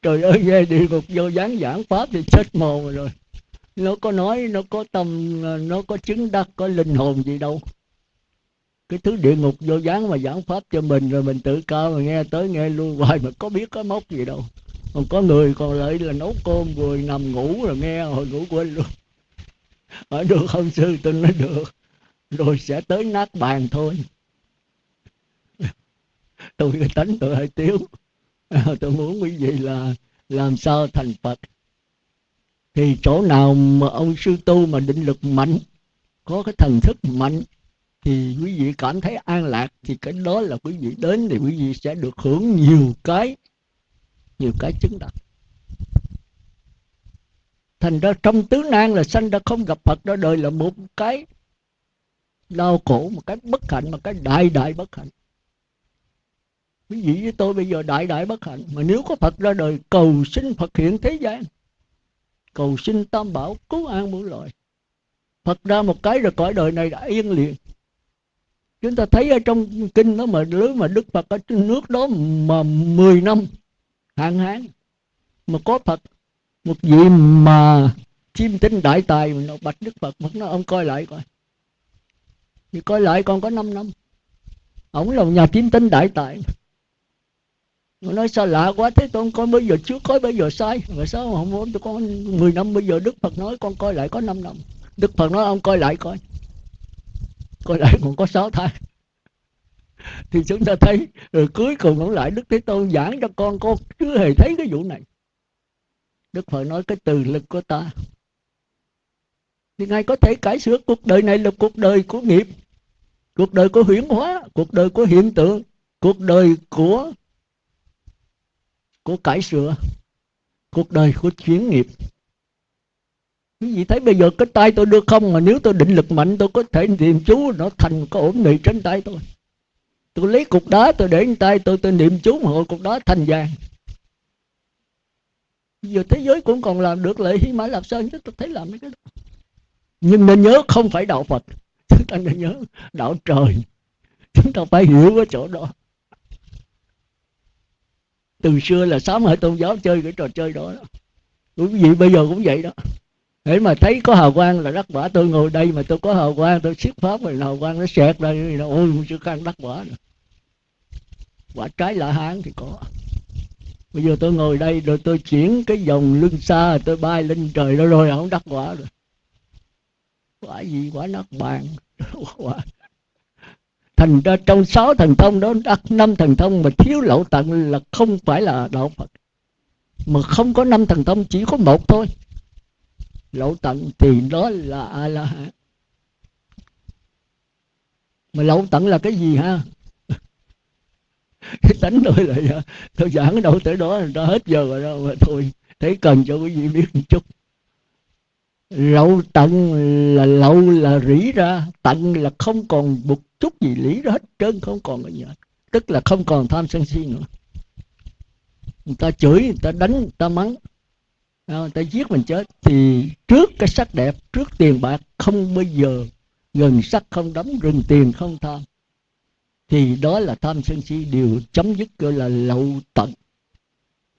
Trời ơi, nghe địa ngục vô gián giảng pháp thì chết mồ rồi. Nó có nói, nó có tâm, nó có chứng đắc, có linh hồn gì đâu. Cái thứ địa ngục vô gián mà giảng pháp cho mình, rồi mình tự cao mà nghe tới nghe lui hoài mà có biết có mốc gì đâu. Còn có người còn lại là nấu cơm rồi nằm ngủ rồi nghe hồi ngủ quên luôn. Hỏi được không sư? Tôi nói được. Rồi sẽ tới nát bàn thôi. Tôi cái tánh tôi hơi tiếu. Tôi muốn quý vị là làm sao thành Phật. Thì chỗ nào mà ông sư tu mà định lực mạnh, có cái thần thức mạnh, thì quý vị cảm thấy an lạc, thì cái đó là quý vị đến thì quý vị sẽ được hưởng nhiều cái chứng đắc. Thành ra trong tứ nan là sanh ra không gặp Phật ra đời là một cái đau khổ, một cái bất hạnh, một cái đại bất hạnh. Quý vị với tôi bây giờ đại bất hạnh. Mà nếu có Phật ra đời, cầu xin Phật hiện thế gian, cầu xin Tam Bảo cứu an muôn loài. Phật ra một cái rồi cõi đời này đã yên liền. Chúng ta thấy ở trong kinh đó mà nếu mà Đức Phật ở trên nước đó mà 10 năm hạn hán mà có Phật, một vị mà chiêm tinh đại tài mà nó bạch Đức Phật, Phật nói ông coi lại coi. Thì coi lại còn có 5 năm. Ông là một nhà chiêm tinh đại tài. Nó nói sao lạ quá thế, tôi coi bây giờ trước coi bây giờ sai. Mà sao không muốn tôi con 10 năm, bây giờ Đức Phật nói con coi lại có 5 năm. Đức Phật nói ông coi lại coi. Coi lại còn có 6 tháng. Thì chúng ta thấy rồi cuối cùng ông lại Đức Thế Tôn giảng cho con chưa hề thấy cái vụ này. Đức Phật nói cái từ lực của ta thì Ngài có thể cải sửa. Cuộc đời này là cuộc đời của nghiệp, cuộc đời của huyễn hóa, cuộc đời của hiện tượng, cuộc đời của cải sửa, cuộc đời của chuyển nghiệp. Quý vị thấy bây giờ cái tay tôi được không, mà nếu tôi định lực mạnh tôi có thể niệm chú nó thành có ổn định trên tay tôi. Tôi lấy cục đá tôi để trên tay tôi niệm chú mà cục đá thành vàng. Bây giờ thế giới cũng còn làm được, lại Hy Mã Lạp Sơn chúng ta thấy làm cái đó. Nhưng nên nhớ không phải đạo Phật, chúng ta nên nhớ đạo trời. Chúng ta phải hiểu cái chỗ đó. Từ xưa là Sám Hợi Tôn giáo chơi cái trò chơi đó. Quý vị bây giờ cũng vậy đó. Để mà thấy có hào quang là đắc quả. Tôi ngồi đây mà tôi có hào quang, tôi siết pháp rồi hào quang nó xẹt ra, ôi chưa khăn đắc quả nữa. Quả trái lạ hán thì có. Bây giờ tôi ngồi đây rồi tôi chuyển cái dòng lưng xa, tôi bay lên trời đó rồi không đắc quả rồi. Quả gì? Quả nát bàn. Quả. Thành ra trong 6 thần thông đó đắc 5 thần thông mà thiếu lậu tận là không phải là đạo Phật. Mà không có 5 thần thông, chỉ có 1 thôi, lậu tận thì đó là A-la-hán. Mà lậu tận là cái gì ha? Cái tánh tôi là tôi giảng đâu tới đó ra hết giờ rồi đó, mà thôi thấy cần cho quý vị biết một chút. Lậu tận là lậu là rỉ ra, tận là không còn một chút gì lý ra hết trơn, không còn cái gì hết. Tức là không còn tham sân si nữa. Người ta chửi, người ta đánh, người ta mắng, người ta giết mình chết, thì trước cái sắc đẹp, trước tiền bạc không bao giờ gần sắc không đắm, rừng tiền không tham, thì đó là tham sân si đều chấm dứt, gọi là lậu tận.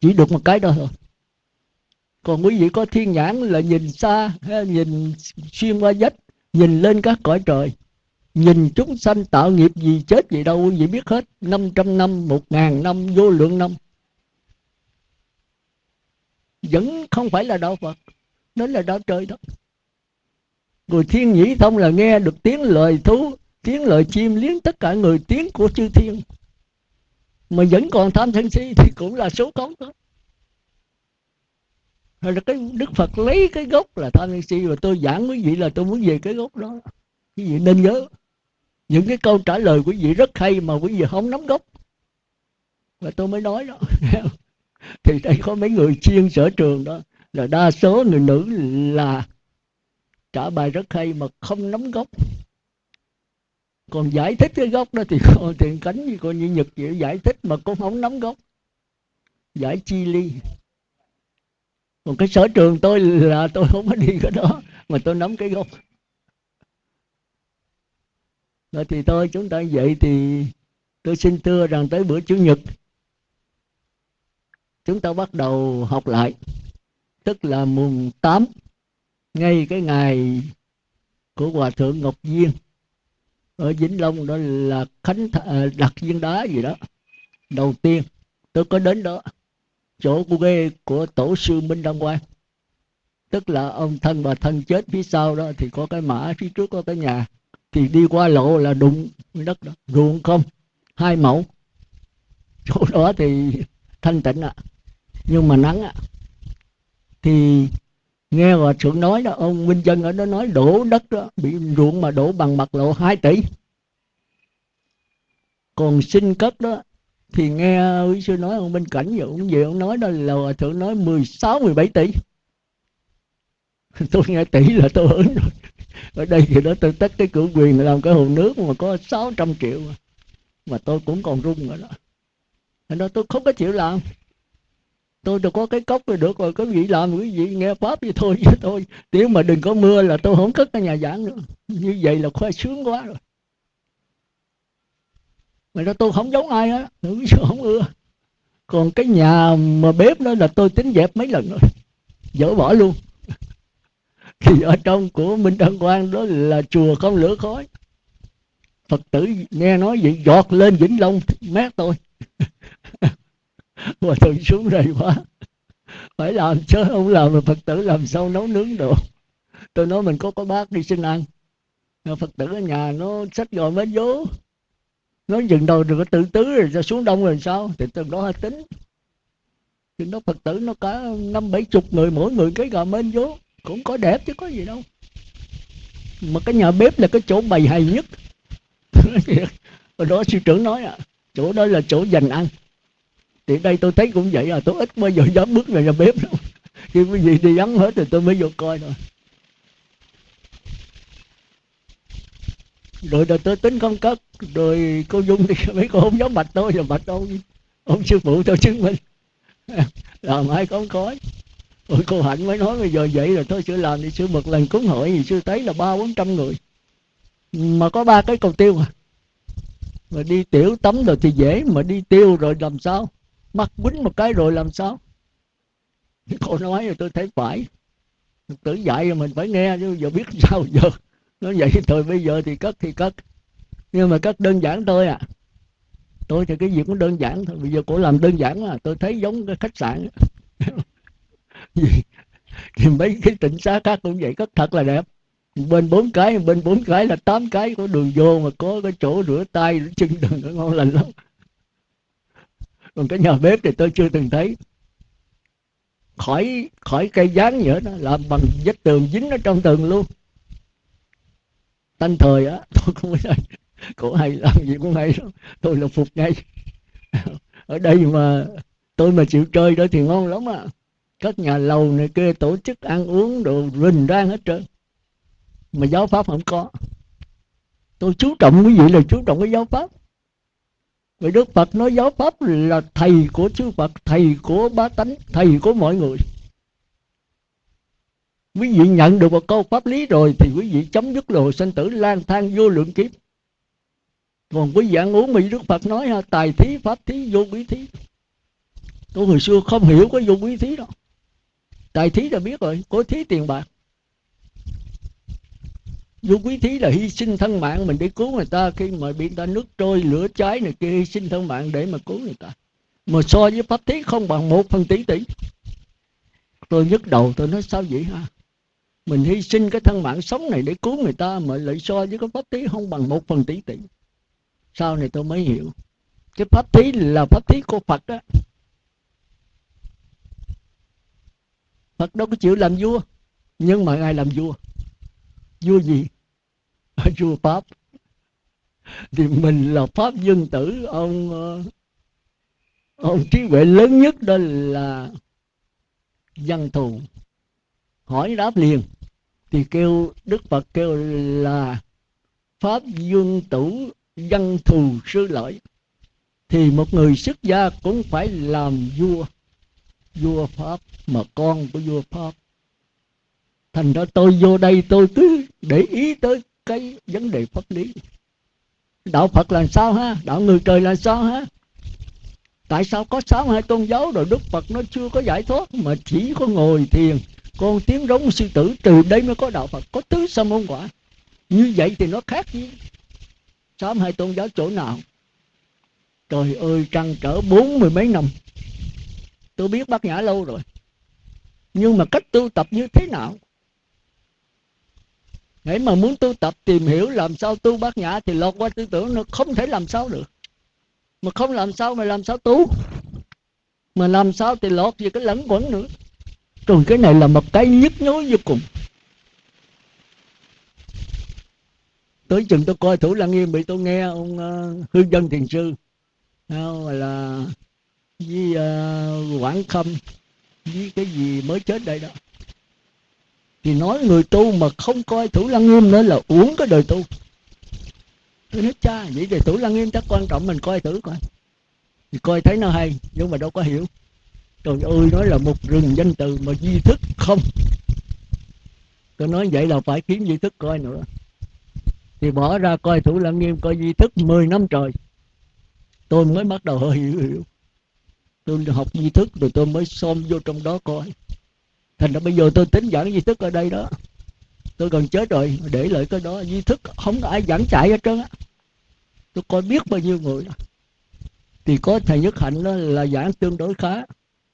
Chỉ được một cái đó thôi. Còn quý vị có thiên nhãn là nhìn xa, nhìn xuyên qua vách, nhìn lên các cõi trời, nhìn chúng sanh tạo nghiệp gì chết gì đâu, quý vị biết hết. 500 năm, 1000 năm, vô lượng năm, vẫn không phải là đạo Phật, đó là đạo trời đó. Rồi thiên nhĩ thông là nghe được tiếng lời thú, tiếng lời chim liếng, tất cả người tiếng của chư thiên, mà vẫn còn tham sân si thì cũng là số cống thôi. Rồi là cái Đức Phật lấy cái gốc là tham sân si, và tôi giảng quý vị là tôi muốn về cái gốc đó. Quý vị nên nhớ, những cái câu trả lời quý vị rất hay mà quý vị không nắm gốc, và tôi mới nói đó. Thì đây có mấy người chuyên sở trường đó, là đa số người nữ là trả bài rất hay mà không nắm gốc. Còn giải thích cái gốc đó thì còn Thiện Cánh như coi như Nhật vậy, giải thích mà cũng không nắm gốc, giải chi ly. Còn cái sở trường tôi là tôi không có đi cái đó, mà tôi nắm cái gốc. Rồi thì thôi chúng ta vậy thì tôi xin thưa rằng tới bữa Chủ nhật chúng ta bắt đầu học lại, tức là mùng 8, ngay cái ngày của Hòa Thượng Ngọc Duyên ở Vĩnh Long, đó là đặt viên đá gì đó đầu tiên. Tôi có đến đó, chỗ của ghê của tổ sư Minh Đăng Quang, tức là ông thân bà thân chết phía sau đó thì có cái mã, phía trước có cái nhà, thì đi qua lộ là đụng đất đó, ruộng không 2 mẫu. Chỗ đó thì thanh tịnh nhưng mà nắng thì nghe hòa thượng nói đó, ông Minh Dân ở đó nói đổ đất đó, bị ruộng mà đổ bằng mặt lộ 2 tỷ. Còn sinh cất đó thì nghe quý sư nói, ông bên cảnh vậy ông về ông nói đó là hòa thượng nói 16-17 tỷ. Tôi nghe tỷ là tôi ớn rồi. Ở đây thì đó tôi tất cái cửa quyền làm cái hồ nước mà có 600 triệu mà tôi cũng còn run rồi đó. Thành đó tôi không có chịu làm. Tôi đâu có cái cốc rồi được rồi, có vị làm quý vị nghe pháp vậy thôi chứ thôi. Nếu mà đừng có mưa là tôi không cất cái nhà giảng nữa. Như vậy là khoai sướng quá rồi. Mà đó tôi không giống ai á, quý sư không ưa. Còn cái nhà mà bếp đó là tôi tính dẹp mấy lần rồi, dỡ bỏ luôn. Thì ở trong của Minh Đăng Quang đó là chùa không lửa khói. Phật tử nghe nói vậy giọt lên Vĩnh Long mát tôi. Mà tôi xuống rầy quá, phải làm chứ không làm mà Phật tử làm sao nấu nướng được. Tôi nói mình có bát đi xin ăn, Phật tử ở nhà nó xách gọi mấy vố, nói dừng đầu đừng có tự tứ rồi ra xuống đông rồi sao, thì từ đó tính. Thì nó Phật tử nó cả 50-70 người, mỗi người cái gà mến vố cũng có đẹp chứ có gì đâu. Mà cái nhà bếp là cái chỗ bày hay nhất. Hồi đó sư trưởng nói chỗ đó là chỗ dành ăn. Thì đây tôi thấy cũng vậy tôi ít bao giờ dám bước vào nhà bếp đâu. Khi cái gì đi vắng hết rồi tôi mới vô coi thôi. Rồi tôi tính không cất. Rồi cô Dung thì mấy cô không dám bạch tôi, là bạch ông sư phụ tôi chứng minh làm ai không khói. Rồi cô Hạnh mới nói bây giờ vậy rồi thôi sư làm đi sư, một lần cúng hội thì sư thấy là 300-400 người mà có 3 cái cầu tiêu mà đi tiểu tắm rồi thì dễ, mà đi tiêu rồi làm sao, mắc quýnh một cái rồi làm sao. Cô nói rồi tôi thấy phải, tử dạy rồi mình phải nghe chứ giờ biết sao giờ. Nói vậy thôi bây giờ thì cất thì cất, nhưng mà cất đơn giản thôi tôi thì cái gì cũng đơn giản thôi. Bây giờ cô làm đơn giản tôi thấy giống cái khách sạn. Thì mấy cái tỉnh xá khác cũng vậy, cất thật là đẹp. Bên 4 cái là 8 cái, có đường vô mà có cái chỗ rửa tay rửa chân đừng ngon lành lắm. Còn cái nhà bếp thì tôi chưa từng thấy, khỏi cây dán gì hết đó, làm bằng vách tường dính ở trong tường luôn. Tanh thời tôi không biết, cổ hay làm gì cũng hay lắm, tôi là phục ngay. Ở đây mà tôi mà chịu chơi đó thì ngon lắm các nhà lầu này kia tổ chức ăn uống đồ rình rang hết trơn, mà giáo pháp không có. Tôi chú trọng quý vị là chú trọng cái giáo pháp. Vì Đức Phật nói giáo pháp là thầy của chư Phật, thầy của bá tánh, thầy của mọi người. Quý vị nhận được một câu pháp lý rồi thì quý vị chấm dứt lồ sanh tử lang thang vô lượng kiếp. Còn quý vị ăn uống mà Đức Phật nói tài thí, pháp thí, vô quý thí. Tôi hồi xưa không hiểu cái vô quý thí đâu. Tài thí là biết rồi, có thí tiền bạc. Vô quý thí là hy sinh thân mạng mình để cứu người ta, khi mà bị người ta nước trôi lửa cháy này kia, hy sinh thân mạng để mà cứu người ta. Mà so với pháp thí không bằng 1/tỷ. Tôi nhức đầu, tôi nói sao vậy mình hy sinh cái thân mạng sống này để cứu người ta mà lại so với cái pháp thí không bằng 1/tỷ. Sau này tôi mới hiểu cái pháp thí là pháp thí của Phật á. Phật đâu có chịu làm vua, nhưng mà ai làm vua? Vua gì? Vua Pháp. Thì mình là Pháp dân tử. Ông trí huệ lớn nhất đó là Văn Thù, hỏi đáp liền. Thì kêu Đức Phật kêu là Pháp Dương Tử Văn Thù Sư Lợi. Thì một người xuất gia cũng phải làm vua Pháp, mà con của vua Pháp. Thành ra tôi vô đây tôi cứ để ý tới cái vấn đề pháp lý. Đạo Phật là sao ha? Đạo người trời là sao ha? Tại sao có 62 tôn giáo rồi Đức Phật nó chưa có giải thoát, mà chỉ có ngồi thiền con tiếng rống sư tử, từ đây mới có đạo Phật, có tứ sa môn quả. Như vậy thì nó khác với 62 tôn giáo chỗ nào? Trời ơi, trăn trở 40 mấy năm. Tôi biết Bát Nhã lâu rồi, nhưng mà cách tu tập như thế nào? Nếu mà muốn tu tập tìm hiểu làm sao tu Bát Nhã thì lọt qua tư tưởng nó không thể làm sao được. Mà không làm sao mà làm sao tu? Mà làm sao thì lọt về cái lẫn quẩn nữa. Rồi cái này là một cái nhức nhối vô cùng. Tới chừng tôi coi Thủ Lăng Nghiêm bị tôi nghe ông Hư Dân Thiền Sư là với Quảng Khâm với cái gì mới chết đây đó, thì nói người tu mà không coi Thủ Lăng Nghiêm nữa là uổng cái đời tu. Tôi nói cha, vậy thì Thủ Lăng Nghiêm chắc quan trọng mình coi thử coi. Thì coi thấy nó hay, nhưng mà đâu có hiểu. Trời ơi, nói là một rừng danh từ mà duy thức không. Tôi nói vậy là phải kiếm duy thức coi nữa. Thì bỏ ra coi Thủ Lăng Nghiêm, coi duy thức 10 năm trời. Tôi mới bắt đầu hơi hiểu. Tôi học duy thức rồi tôi mới xôm vô trong đó coi. Thành ra bây giờ tôi tính giảng duy thức ở đây đó. Tôi gần chết rồi, để lại cái đó. Duy thức không có ai giảng chạy hết trơn á. Tôi coi biết bao nhiêu người đó. Thì có thầy Nhất Hạnh đó là giảng tương đối khá,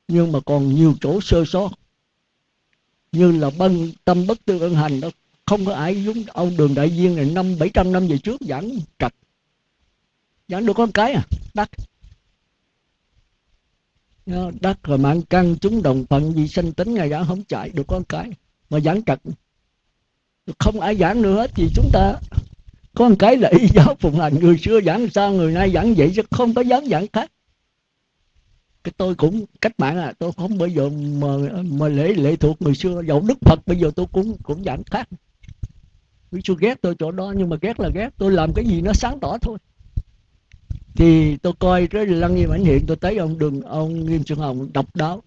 nhưng mà còn nhiều chỗ sơ sót. Như là bân tâm bất tư ân hành đó, không có ai giống ông Đường Đại Viên này 500-700 năm về trước giảng trật. Giảng được con cái à, đắc. Đắc rồi mạng căn chúng đồng phận vì sanh tính, ngày giảng không chạy được con cái. Mà giảng trật. Không ai giảng nữa hết, vì chúng ta có một cái là y giáo phụng hành. Người xưa giảng sao, người nay giảng vậy, chứ không có dám giảng khác. Cái tôi cũng cách mạng à, tôi không bao giờ mà lệ thuộc người xưa. Dẫu Đức Phật bây giờ tôi cũng giảng khác. Người xưa ghét tôi chỗ đó, nhưng mà ghét là ghét, tôi làm cái gì nó sáng tỏ thôi. Thì tôi coi cái Lăng Nghiêm Ảnh Hiện, tôi thấy ông Nghiêm Xuân Hồng độc đáo.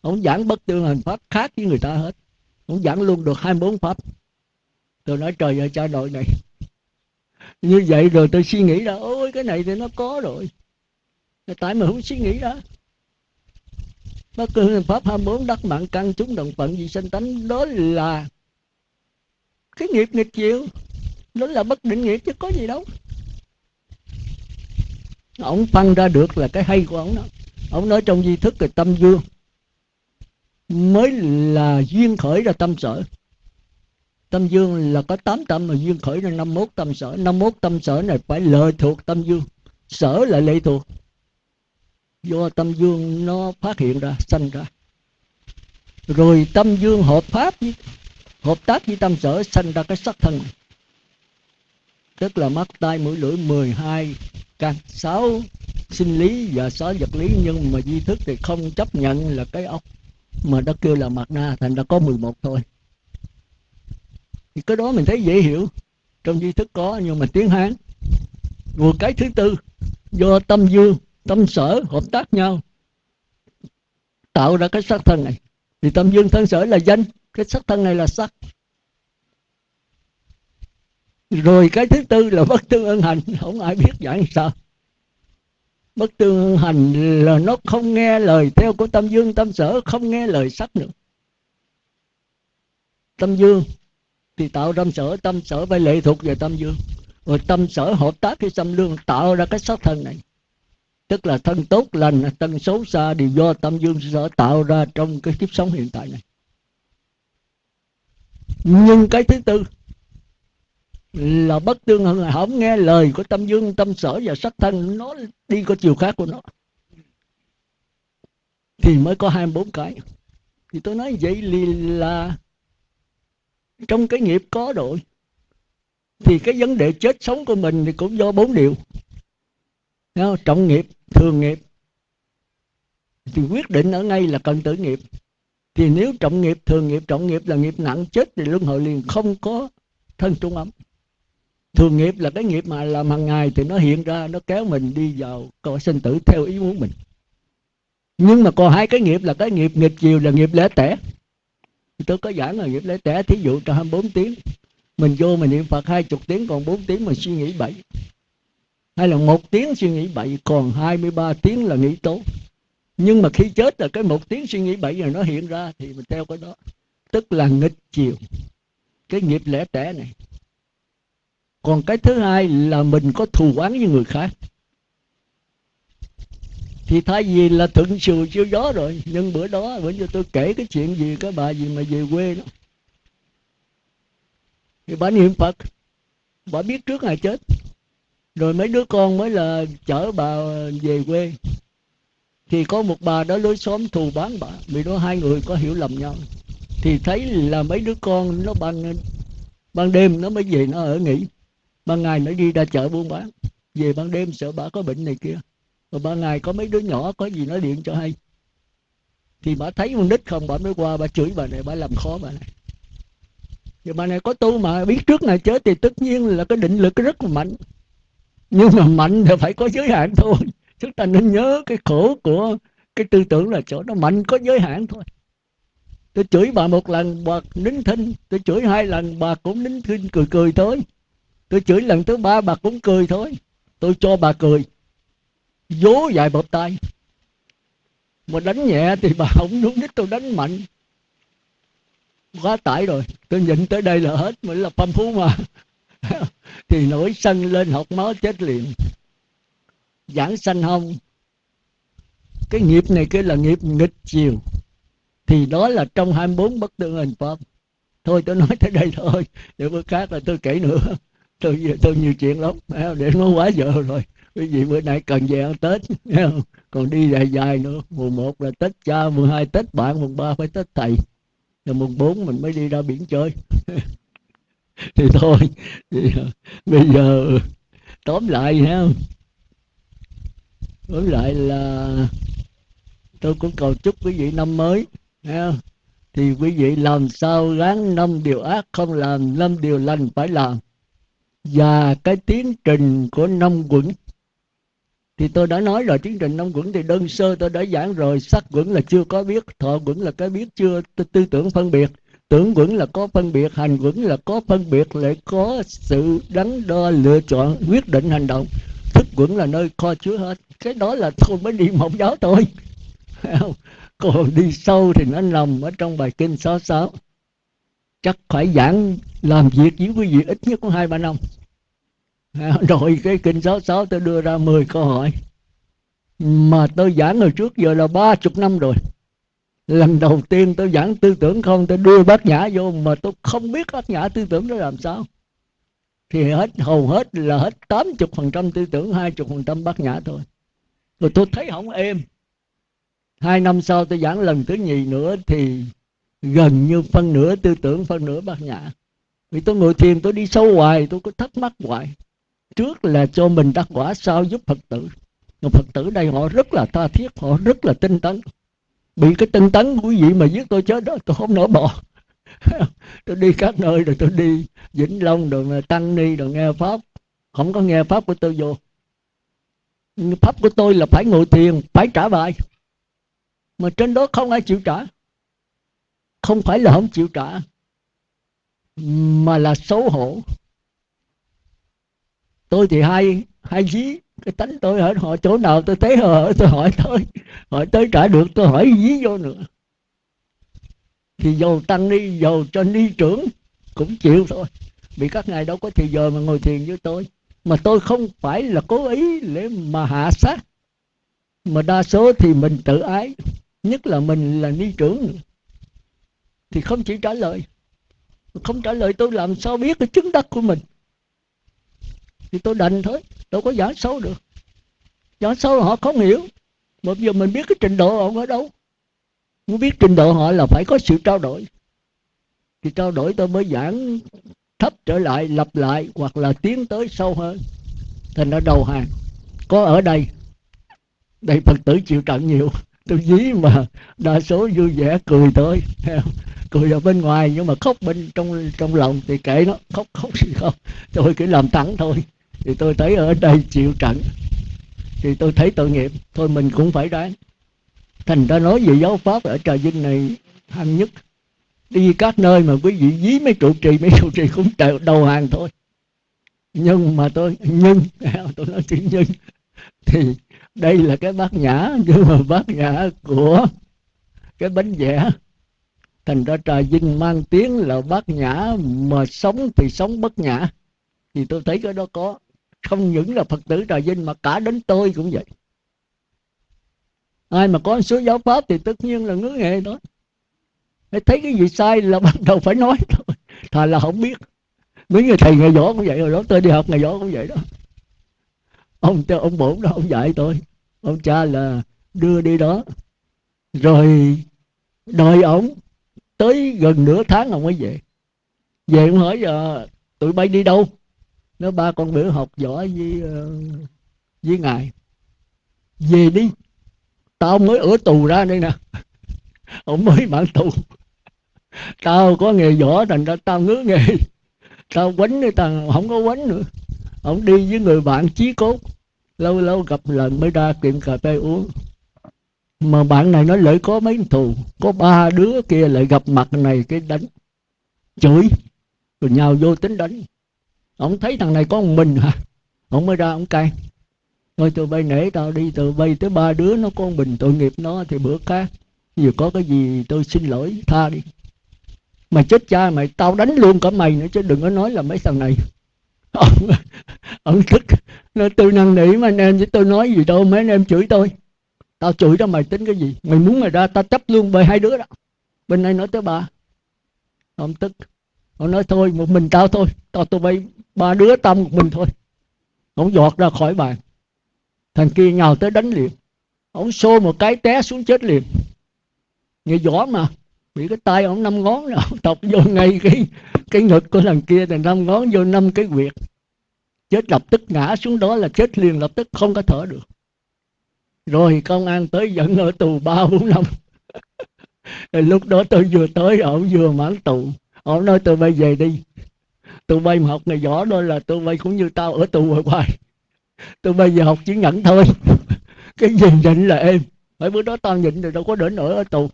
Ông giảng bất tương hành pháp khác với người ta hết. Ông giảng luôn được 24 pháp. Tôi nói trời ơi, cha nội này. Như vậy rồi tôi suy nghĩ ra, ôi cái này thì nó có rồi. Tại mà không suy nghĩ ra. Bất tương hành pháp 24, đắc mạng căn chúng đồng phận vì sanh tánh, đó là cái nghiệp nghịch diệu. Đó là bất định nghiệp chứ có gì đâu. Ông phân ra được là cái hay của ông đó. Ông nói trong di thức cái tâm dương mới là duyên khởi ra tâm sở. Tâm dương là có 8 tâm, mà duyên khởi ra 51 tâm sở. 51 tâm sở này phải lệ thuộc tâm dương. Sở là lệ thuộc. Do tâm dương nó phát hiện ra, sanh ra. Rồi tâm dương hợp tác với tâm sở, sanh ra cái sắc thân này. Tức là mắt, tai, mũi, lưỡi, 12 căn, 6 sinh lý và 6 vật lý. Nhưng mà duy thức thì không chấp nhận là cái ốc, mà nó kêu là mặt na, thành ra có 11 thôi. Thì cái đó mình thấy dễ hiểu. Trong duy thức có, nhưng mà tiếng Hán. Rồi cái thứ tư, do tâm dương, tâm sở hợp tác nhau tạo ra cái sắc thân này. Thì tâm dương thân sở là danh, cái sắc thân này là sắc. Rồi cái thứ tư là bất tương ưng hành. Không ai biết giảng sao. Bất tương ưng hành là nó không nghe lời theo của tâm dương, tâm sở không nghe lời sắc nữa. Tâm dương thì tạo tâm sở phải lệ thuộc về tâm dương. Rồi tâm sở hợp tác với tâm lương tạo ra cái sắc thân này. Tức là thân tốt lành, thân xấu xa đều do tâm dương sở tạo ra trong cái kiếp sống hiện tại này. Nhưng cái thứ tư là bất tương ưng hành, không nghe lời của tâm dương, tâm sở và sắc thân, nó đi có chiều khác của nó, thì mới có 24 cái. Thì tôi nói vậy là trong cái nghiệp có rồi. Thì cái vấn đề chết sống của mình thì cũng do 4 điều. Trọng nghiệp, thường nghiệp. Thì quyết định ở ngay là cần tử nghiệp. Thì nếu trọng nghiệp, thường nghiệp, trọng nghiệp là nghiệp nặng, chết thì luân hồi liền, không có thân trung ấm. Thường nghiệp là cái nghiệp mà làm hàng ngày thì nó hiện ra, nó kéo mình đi vào cõi sinh tử theo ý muốn mình. Nhưng mà còn hai cái nghiệp là cái nghiệp nghịch chiều, là nghiệp lẻ tẻ. Tôi có giảng là nghiệp lẻ tẻ, thí dụ trong 24 tiếng mình vô mình niệm Phật 20 tiếng, còn 4 tiếng mình suy nghĩ bậy. hay là 1 tiếng suy nghĩ bậy, còn 23 tiếng là nghĩ tốt. Nhưng mà khi chết là cái 1 tiếng suy nghĩ bậy này nó hiện ra thì mình theo cái đó, tức là nghịch chiều, cái nghiệp lẻ tẻ này. Còn cái thứ hai là mình có thù oán với người khác, thì thay vì là thuận chiều chiều gió rồi, nhưng bữa giờ tôi kể cái chuyện gì, cái bà gì mà về quê đó, thì bà niệm Phật, bà biết trước ngày chết, rồi mấy đứa con mới là chở bà về quê, thì có một bà đó lối xóm thù bán bà, vì đó hai người có hiểu lầm nhau, thì thấy là mấy đứa con nó ban đêm nó mới về nó ở nghỉ, ban ngày nó đi ra chợ buôn bán, về ban đêm sợ bà có bệnh này kia, rồi ban ngày có mấy đứa nhỏ có gì nó điện cho hay, thì bà thấy con nít không, bà mới qua bà chửi bà này, bà làm khó bà này. Thì bà này có tu mà biết trước ngày chết thì tất nhiên là cái định lực rất là mạnh, nhưng mà mạnh thì phải có giới hạn thôi. Chúng ta nên nhớ cái khổ của cái tư tưởng là chỗ nó mạnh có giới hạn thôi. Tôi chửi bà một lần bà nín thinh, tôi chửi 2 lần bà cũng nín thinh cười cười thôi, tôi chửi lần thứ 3 bà cũng cười thôi, tôi cho bà cười, vố vài bợp tay. Mà đánh nhẹ thì bà không đúng đích, tôi đánh mạnh quá tải rồi, tôi nhịn tới đây là hết, mình là phong phú mà. Thì nổi sân lên học máu chết liền. Giảng sanh không, cái nghiệp này kia là nghiệp nghịch chiều, thì đó là trong 24 bất tương hình pháp. Thôi tôi nói tới đây thôi, để bữa khác là tôi kể nữa. Tôi nhiều chuyện lắm, để nó quá giờ rồi. Quý vị bữa nay cần về ăn Tết, còn đi dài dài nữa. Mùng 1 là Tết cha, mùng 2 Tết bạn, mùng 3 phải Tết thầy, rồi mùng 4 mình mới đi ra biển chơi. Thì thôi, thì, bây giờ tóm lại ha, tóm lại là tôi cũng cầu chúc quý vị năm mới ha, thì quý vị làm sao gắng 5 điều ác không làm, 5 điều lành phải làm. Và cái tiến trình của 5 quẩn thì tôi đã nói rồi, tiến trình 5 quẩn thì đơn sơ tôi đã giảng rồi. Sắc quẩn là chưa có biết, thọ quẩn là cái biết chưa tư tưởng phân biệt, tưởng quẩn là có phân biệt, hành quẩn là có phân biệt, lại có sự đắn đo lựa chọn quyết định hành động, thức quẩn là nơi kho chứa hết. Cái đó là tôi mới đi mẫu giáo thôi. Còn đi sâu thì nó nằm ở trong bài kinh 66. Chắc phải giảng làm việc với quý vị ít nhất có 2-3 năm. Rồi cái kinh 66 tôi đưa ra 10 câu hỏi, mà tôi giảng hồi trước giờ là 30 năm rồi. Lần đầu tiên tôi giảng tư tưởng không, tôi đưa Bát Nhã vô mà tôi không biết Bát Nhã tư tưởng đó làm sao. Thì hầu hết là hết 80% tư tưởng, 20% Bát Nhã thôi. Rồi tôi thấy không êm. 2 năm sau tôi giảng lần thứ nhì nữa thì gần như phân nửa tư tưởng, phân nửa Bát Nhã. Vì tôi ngồi thiền tôi đi sâu hoài, tôi có thắc mắc hoài. Trước là cho mình đắc quả, sau giúp Phật tử. Mà Phật tử đây họ rất là tha thiết, họ rất là tinh tấn. Bị cái tinh tấn của quý vị mà giết tôi chết đó, tôi không nỡ bỏ. Tôi đi các nơi rồi, tôi đi Vĩnh Long rồi Tăng Ni rồi nghe Pháp. Không có nghe Pháp của tôi vô. Pháp của tôi là phải ngồi thiền, phải trả bài. Mà trên đó không ai chịu trả. Không phải là không chịu trả, mà là xấu hổ. Tôi thì hay dí cái tánh tôi, hỏi họ chỗ nào tôi thấy họ tôi hỏi tới trả được, tôi hỏi dí vô nữa. Thì dầu tăng ni, dầu cho ni trưởng cũng chịu thôi, vì các ngài đâu có thì giờ mà ngồi thiền với tôi. Mà tôi không phải là cố ý để mà hạ sát, mà đa số thì mình tự ái, nhất là mình là ni trưởng nữa. Thì không chỉ trả lời, không trả lời tôi làm sao biết cái chứng đắc của mình. Thì tôi đành thôi, đâu có giảng sâu được. Giảng sâu họ không hiểu. Mà bây giờ mình biết cái trình độ họ ở đâu. Muốn biết trình độ họ là phải có sự trao đổi. Thì trao đổi tôi mới giảng thấp trở lại, lặp lại, hoặc là tiến tới sâu hơn. Thành ra đầu hàng. Có ở đây Phật tử chịu trận nhiều. Tôi dí mà đa số vui vẻ cười thôi. Cười ở bên ngoài nhưng mà khóc bên trong lòng thì kệ nó, khóc gì không. Tôi cứ làm thẳng thôi. Thì tôi thấy ở đây chịu trận thì tôi thấy tội nghiệp. Thôi mình cũng phải ráng. Thành ra nói về giáo pháp ở Trà Vinh này hăng nhất. Đi các nơi mà quý vị dí mấy trụ trì cũng đầu hàng thôi. Nhưng mà tôi nói chữ nhưng thì đây là cái bát nhã, nhưng mà bát nhã của cái bánh vẽ. Thành ra Trà Vinh mang tiếng là bát nhã, mà sống thì sống bất nhã. Thì tôi thấy cái đó có, không những là Phật tử Trà Vinh mà cả đến tôi cũng vậy. Ai mà có số giáo pháp thì tất nhiên là ngứa nghề đó. Thấy cái gì sai là bắt đầu phải nói thôi, thà là không biết. Mấy người thầy ngày võ cũng vậy rồi đó, tôi đi học ngày võ cũng vậy đó. Ông bổn đó, ông dạy tôi, ông cha là đưa đi đó, rồi đợi ổng tới gần nửa tháng ông mới về. Về ông hỏi giờ tụi bay đi đâu? Nó ba con bữa học võ với ngài. Về đi, tao mới ở tù ra đây nè. Ông mới bản tù. Tao có nghề võ thành ra tao ngứa nghề. Tao quánh thì tao không có quánh nữa. Ông đi với người bạn chí cốt, lâu lâu gặp lần mới ra tiệm cà phê uống. Mà bạn này nói lợi có mấy thù, có ba đứa kia lại gặp mặt này cái đánh, chửi, rồi nhào vô tính đánh. Ông thấy thằng này có một mình hả, ông mới ra ông cai. Thôi tụi bay nể tao đi, tụi bay tới ba đứa nó có một mình, tội nghiệp nó thì bữa khác giờ có cái gì tôi xin lỗi tha đi. Mày chết cha mày, tao đánh luôn cả mày nữa chứ đừng có nói là mấy thằng này. Ông tức, nói tôi năn nỉ mà anh em, chứ tôi nói gì đâu, mấy anh em chửi tôi. Tao chửi đó mày tính cái gì, mày muốn mày ra tao chấp luôn bởi hai đứa đó. Bên này nói tới ba. Ông tức, ông nói thôi một mình tao thôi, tụi bay ba đứa tao một mình thôi. Ông giọt ra khỏi bàn. Thằng kia nhào tới đánh liền. Ông xô một cái té xuống chết liền. Nghe võ mà, bị cái tay ông 5 ngón rồi, ông tọc vô ngay cái ngực của thằng kia, thì 5 ngón vô 5 cái huyệt. Chết lập tức, ngã xuống đó là chết liền lập tức, không có thở được. Rồi công an tới dẫn ở tù 3-4 năm. Rồi lúc đó tôi vừa tới, ông vừa mãn tù. Ông nói tụi bay về đi, tụi bay mà học ngày võ đó là tụi bay cũng như tao ở tù rồi hoài. Tụi bay về học chỉ nhẫn thôi. Cái gì nhịn là êm. Bởi bữa đó tao nhịn rồi đâu có đến ở tù.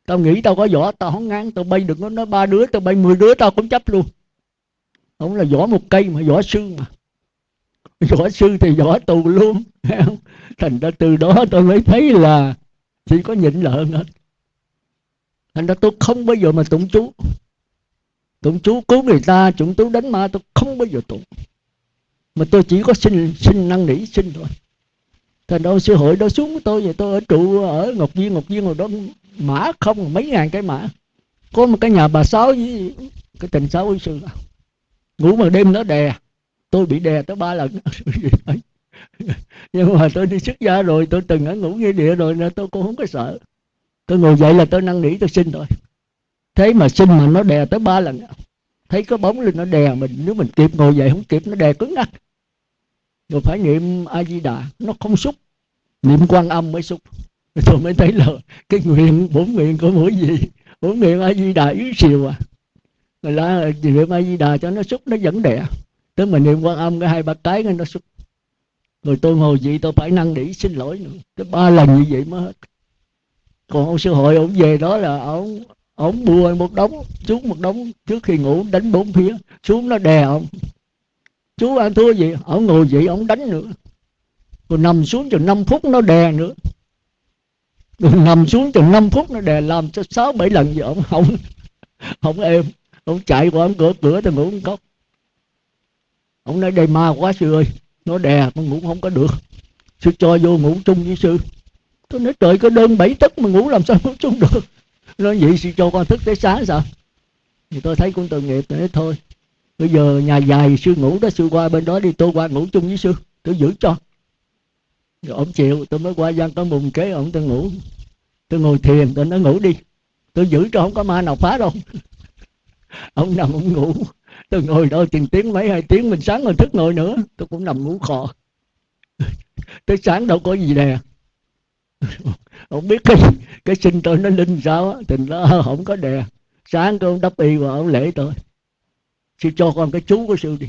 Tao nghĩ tao có võ tao không ngán. Tụi bay đừng có nói 3 đứa, tụi bay 10 đứa tao cũng chấp luôn. Ông là võ một cây mà, võ sư mà. Võ sư thì võ tù luôn. Thành ra từ đó tôi mới thấy là chỉ có nhịn là hơn hết. Thành ra tôi không bao giờ mà tụng chú. Tụng chú cứu người ta, tụng chú đánh ma tôi không bao giờ tụng. Mà tôi chỉ có xin năn nỉ xin thôi. Thành đâu sư hội đó xuống tôi, vậy tôi ở trụ ở Ngọc Viên rồi đó, mã không, mấy ngàn cái mã. Có một cái nhà bà Sáu với cái Tình Sáu với sư, ngủ mà đêm nó đè, tôi bị đè tới 3 lần. Nhưng mà tôi đi xuất gia rồi, tôi từng ở ngủ nghĩa địa rồi nên tôi cũng không có sợ. Tôi ngồi dậy là tôi năn nỉ tôi xin thôi. Thế mà xin mà nó đè tới 3 lần. Thấy có bóng lên nó đè mình, nếu mình kịp ngồi dậy không kịp, nó đè cứng ngắc. Rồi phải niệm A Di Đà, nó không xúc, niệm Quan Âm mới xúc. Tôi mới thấy là cái nguyện, bổn nguyện của mỗi vị, bổn nguyện A Di Đà yếu xìu à. Rồi là niệm A Di Đà cho nó xúc, nó vẫn đè. Tới mà niệm Quan Âm cái 2-3 cái nó xúc. Rồi tôi ngồi vậy tôi phải năn nỉ xin lỗi nữa, tới 3 lần như vậy mới hết. Còn ông sư hội ông về đó là ông bùa một đống, xuống một đống trước khi ngủ, đánh 4 phía xuống nó đè ông. Chú ăn thua gì, ông ngồi dậy ông đánh nữa. Rồi nằm xuống chừng 5 phút nó đè nữa. Rồi nằm xuống chừng 5 phút nó đè, làm cho 6-7 lần vậy ông không êm. Ông chạy qua ông cửa tôi ngủ một cốc. Ông nói đây ma quá sư ơi, nó đè con ngủ không có được, sư cho vô ngủ chung với sư. Tôi nói trời, có đơn 7 tấc mà ngủ làm sao ngủ chung được. Nói vậy sư cho con thức tới sáng sao? Thì tôi thấy cũng tội nghiệp, tôi nói thôi bây giờ nhà dài sư ngủ đó, sư qua bên đó đi, tôi qua ngủ chung với sư, tôi giữ cho. Rồi ông chịu, tôi mới qua gian có mùng kế ông, tôi ngủ, tôi ngồi thiền, tôi nói ngủ đi, tôi giữ cho không có ma nào phá đâu. Ông nằm ông ngủ, tôi ngồi đó chừng tiếng mấy 2 tiếng, mình sáng rồi thức ngồi nữa, tôi cũng nằm ngủ khò. Tới sáng đâu có gì đè. Ông biết cái sinh tôi nó linh sao á, tình nó không có đè. Sáng tôi ông đắp y vào ông lễ tôi, sư cho con cái chú của sư đi.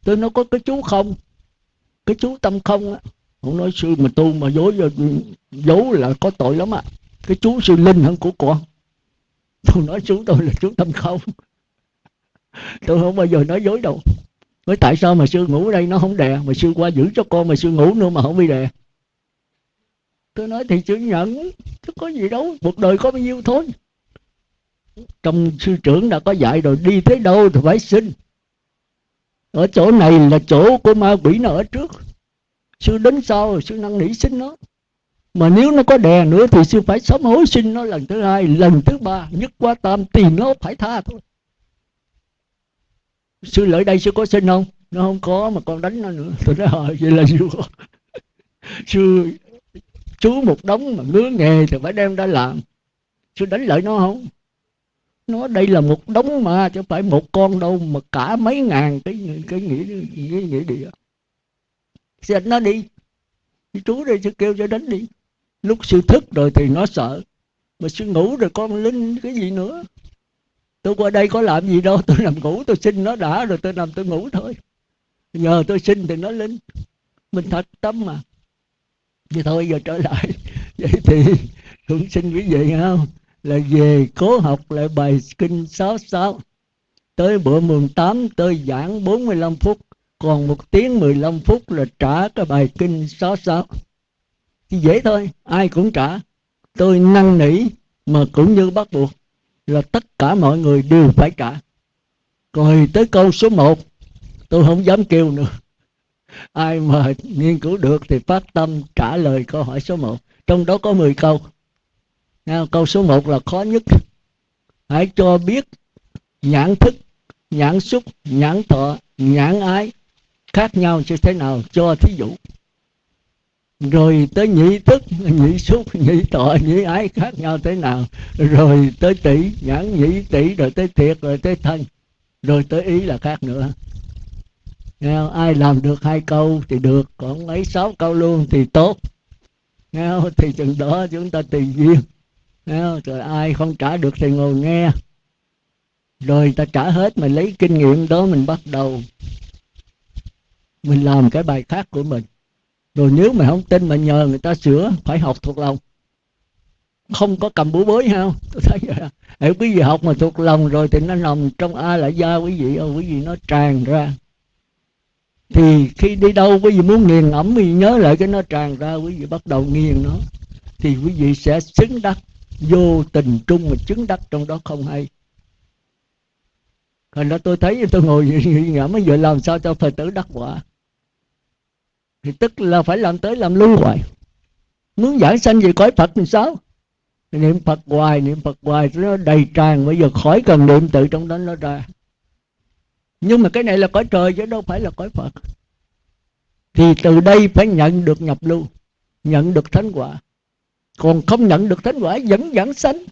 Tôi nói có cái chú không, cái chú tâm không á. Ông nói sư mà tu mà dối là có tội lắm á, cái chú sư linh hơn của con. Tôi nói chú tôi là chú tâm không. Tôi không bao giờ nói dối đâu. Với tại sao mà sư ngủ ở đây nó không đè, mà sư qua giữ cho con mà sư ngủ nữa mà không bị đè? Tôi nói thì sư nhận, chứ có gì đâu, cuộc đời có bao nhiêu thôi. Trong sư trưởng đã có dạy rồi, đi tới đâu thì phải sinh. Ở chỗ này là chỗ của ma quỷ nó ở trước, sư đến sau rồi sư năn nỉ sinh nó. Mà nếu nó có đè nữa thì sư phải sám hối sinh nó lần thứ hai, lần thứ ba, nhất quá tam thì nó phải tha thôi. Sư lợi đây sư có sinh không? Nó không có mà con đánh nó nữa. Tôi nói vậy là sư sư chú một đống mà ngứa nghề thì phải đem ra làm. Sư đánh lợi nó không? Nó đây là một đống mà, chứ phải một con đâu, mà cả mấy ngàn cái nghĩa địa. Sư đánh nó đi, chú đây sư kêu cho đánh đi. Lúc sư thức rồi thì nó sợ, mà sư ngủ rồi con linh cái gì nữa. Tôi qua đây có làm gì đâu, tôi nằm ngủ tôi xin nó đã rồi tôi nằm tôi ngủ thôi. Nhờ tôi xin thì nó linh. Mình thật tâm mà. Vậy thôi giờ trở lại. Vậy thì cũng xin quý vị không, là về cố học lại bài kinh 66. Tới bữa mùng 8 tôi giảng 45 phút, còn 1 tiếng 15 phút là trả cái bài kinh 66. Thì dễ thôi, ai cũng trả. Tôi năn nỉ mà cũng như bắt buộc là tất cả mọi người đều phải trả. Rồi tới câu số 1 tôi không dám kêu nữa. Ai mà nghiên cứu được thì phát tâm trả lời câu hỏi số 1. Trong đó có 10 câu. Câu số 1 là khó nhất. Hãy cho biết nhãn thức, nhãn xúc, nhãn thọ, nhãn ái khác nhau như thế nào, cho thí dụ. Rồi tới nhị thức, nhị xúc, nhị thọ, nhị ái khác nhau thế nào. Rồi tới tỷ, nhãn nhị tỷ, rồi tới thiệt, rồi tới thân, rồi tới ý là khác nữa. Ai làm được 2 câu thì được, còn mấy 6 câu luôn thì tốt. Thì chừng đó chúng ta tùy duyên. Rồi ai không trả được thì ngồi nghe. Rồi ta trả hết, mình lấy kinh nghiệm đó mình bắt đầu mình làm cái bài khác của mình. Rồi nếu mà không tin mà nhờ người ta sửa, phải học thuộc lòng, không có cầm búa bới ha. Tôi thấy vậy. Nếu quý vị học mà thuộc lòng rồi thì nó nằm trong A Lại Gia quý vị nó tràn ra. Thì khi đi đâu quý vị muốn nghiền ẩm, quý vị nhớ lại cái nó tràn ra, quý vị bắt đầu nghiền nó, thì quý vị sẽ xứng đắc. Vô tình trung mà chứng đắc trong đó không hay. Còn đó tôi thấy tôi ngồi nghĩ ngẫm bây giờ làm sao cho Phật tử đắc quả, thì tức là phải làm tới làm lui hoài. Muốn giảng sanh về cõi Phật thì sao? Niệm Phật hoài nó đầy tràn, bây giờ khỏi cần niệm tự trong đó nó ra. Nhưng mà cái này là cõi trời chứ đâu phải là cõi Phật. Thì từ đây phải nhận được nhập lưu, nhận được thánh quả. Còn không nhận được thánh quả vẫn giảng sanh.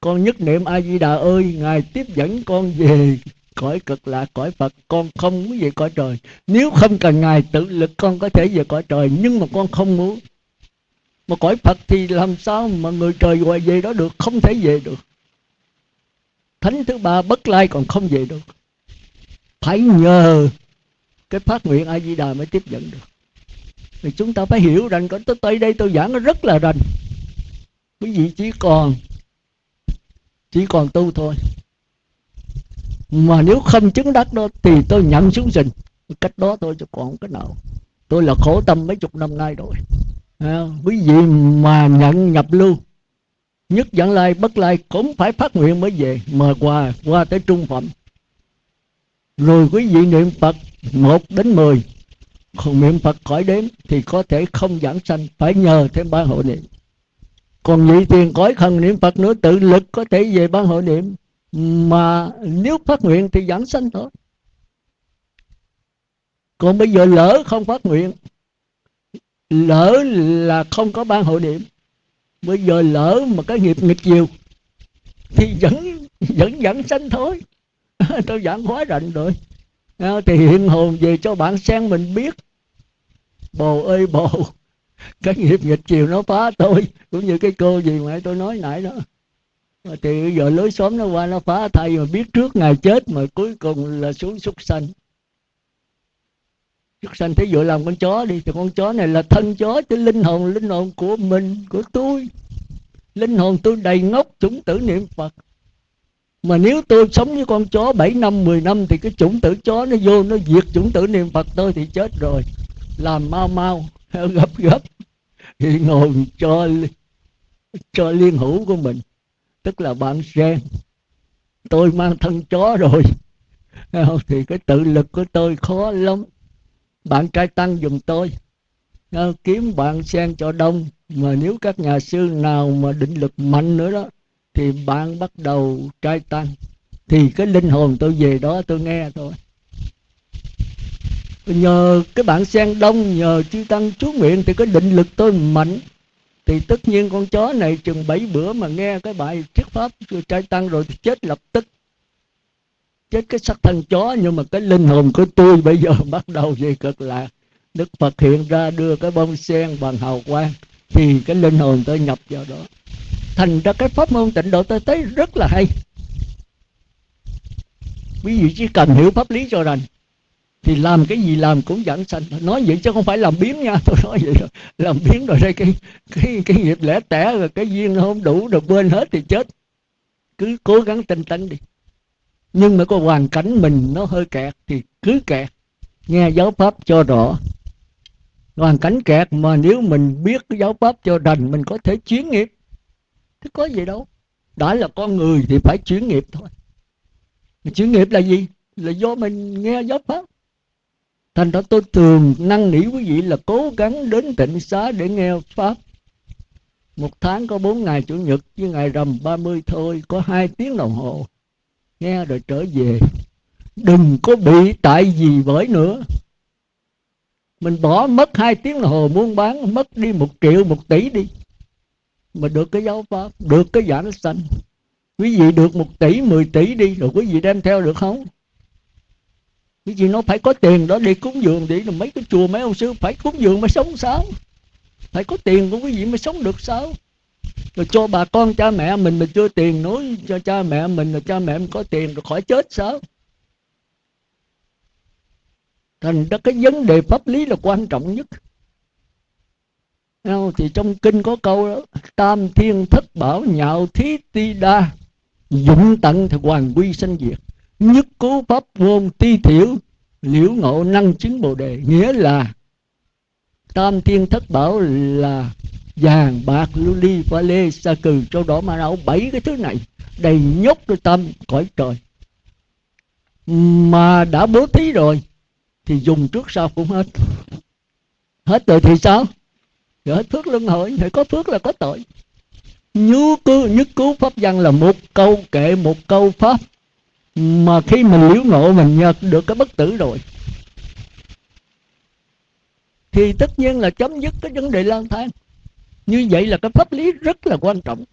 Con nhất niệm A Di Đà ơi, Ngài tiếp dẫn con về cõi cực lạc, cõi Phật. Con không muốn về cõi trời. Nếu không cần Ngài tự lực con có thể về cõi trời, nhưng mà con không muốn. Mà cõi Phật thì làm sao mà người trời gọi về đó được, không thể về được. Thánh thứ ba Bất Lai còn không về được, phải nhờ cái phát nguyện A Di Đà mới tiếp dẫn được. Thì chúng ta phải hiểu rằng tới đây tôi giảng nó rất là rành. Quý vị chỉ còn tu thôi. Mà nếu không chứng đắc đó thì tôi nhận xuống rình. Cách đó tôi chứ còn cái nào. Tôi là khổ tâm mấy chục năm nay rồi. Quý vị mà nhận nhập lưu, nhất Vãng Lai Bất Lai cũng phải phát nguyện mới về, mà qua tới trung phẩm. Rồi quý vị niệm Phật 1 đến 10, còn niệm Phật khỏi đếm thì có thể không giảng sanh, phải nhờ thêm ban hộ niệm. Còn nhị tiền cõi không niệm Phật nữa, tự lực có thể về ban hộ niệm. Mà nếu phát nguyện thì giảng sanh thôi. Còn bây giờ lỡ không phát nguyện, lỡ là không có ban hộ niệm, bây giờ lỡ mà cái nghiệp nghịch chiều thì vẫn giảng sanh thôi. Tôi giảng quá rành rồi. Thì hiện hồn về cho bạn xem mình biết. Bồ ơi bồ, cái nghiệp nghịch chiều nó phá tôi, cũng như cái cô gì mà tôi nói nãy đó. Thì bây giờ lối xóm nó qua nó phá, thay mà biết trước ngày chết mà cuối cùng là xuống súc sanh. Súc sanh thí dụ làm con chó đi, thì con chó này là thân chó, chứ linh hồn của mình, của tôi. Linh hồn tôi đầy ngốc chủng tử niệm Phật. Mà nếu tôi sống với con chó 7 năm 10 năm thì cái chủng tử chó nó vô nó diệt chủng tử niệm Phật tôi thì chết rồi. Làm mau mau gấp gấp thì ngồi cho liên hữu của mình, tức là bạn sen. Tôi mang thân chó rồi thì cái tự lực của tôi khó lắm. Bạn trai tăng giùm tôi, kiếm bạn sen cho đông. Mà nếu các nhà sư nào mà định lực mạnh nữa đó thì bạn bắt đầu trai tăng, thì cái linh hồn tôi về đó tôi nghe thôi. Nhờ cái bạn sen đông, nhờ chư tăng chú nguyện thì cái định lực tôi mạnh, thì tất nhiên con chó này chừng 7 bữa mà nghe cái bài thuyết pháp trai tăng rồi thì chết lập tức. Chết cái xác thân chó, nhưng mà cái linh hồn của tôi bây giờ bắt đầu về cực lạc. Đức Phật hiện ra đưa cái bông sen bằng hào quang, thì cái linh hồn tôi nhập vào đó. Thành ra cái pháp môn tịnh độ tôi thấy rất là hay. Quý vị chỉ cần hiểu pháp lý cho rành thì làm cái gì làm cũng giảng sanh. Nói vậy chứ không phải làm biếng nha, tôi nói vậy rồi. Làm biếng rồi đây cái nghiệp lẻ tẻ rồi cái duyên nó không đủ rồi quên hết thì chết. Cứ cố gắng tinh tấn đi. Nhưng mà có hoàn cảnh mình nó hơi kẹt thì cứ kẹt, nghe giáo pháp cho rõ. Hoàn cảnh kẹt mà nếu mình biết cái giáo pháp cho rành, mình có thể chuyển nghiệp. Thế có gì đâu. Đã là con người thì phải chuyển nghiệp thôi. Chuyển nghiệp là gì? Là do mình nghe giáo pháp. Thành ra tôi thường năn nỉ quý vị là cố gắng đến tịnh xá để nghe pháp. Một tháng có 4 ngày Chủ nhật với ngày rằm 30 thôi, có 2 tiếng đồng hồ. Nghe rồi trở về. Đừng có bị tại vì bởi nữa. Mình bỏ mất 2 tiếng đồng hồ buôn bán, mất đi 1 triệu 1 tỷ đi, mà được cái giáo pháp, được cái giảng sanh. Quý vị được 1 tỷ 10 tỷ đi, rồi quý vị đem theo được không? Quý vị nó phải có tiền đó đi cúng dường đi. Mấy cái chùa mấy ông sư phải cúng dường mới sống sao? Phải có tiền của quý vị mới sống được sao? Rồi cho bà con cha mẹ mình mà chưa tiền, nói cho cha mẹ mình là cha mẹ mình có tiền rồi khỏi chết sao? Thành ra cái vấn đề pháp lý là quan trọng nhất. Thì trong kinh có câu đó: tam thiên thất bảo nhạo thí ti đa, dụng tận thì hoàn quy sanh diệt, nhất cố pháp ngôn ti thiểu, liễu ngộ năng chứng bồ đề. Nghĩa là tam thiên thất bảo là vàng bạc lưu ly pha lê sa cừ châu đỏ mã não, 7 cái thứ này đầy nhốt cái tâm cõi trời. Mà đã bố thí rồi thì dùng trước sau cũng hết. Hết rồi thì sao? Rồi hết phước luân hồi. Thì có phước là có tội. Nhất cứu pháp văn là một câu kệ, một câu pháp, mà khi mình liễu ngộ mình nhận được cái bất tử rồi thì tất nhiên là chấm dứt cái vấn đề lang thang. Như vậy là cái pháp lý rất là quan trọng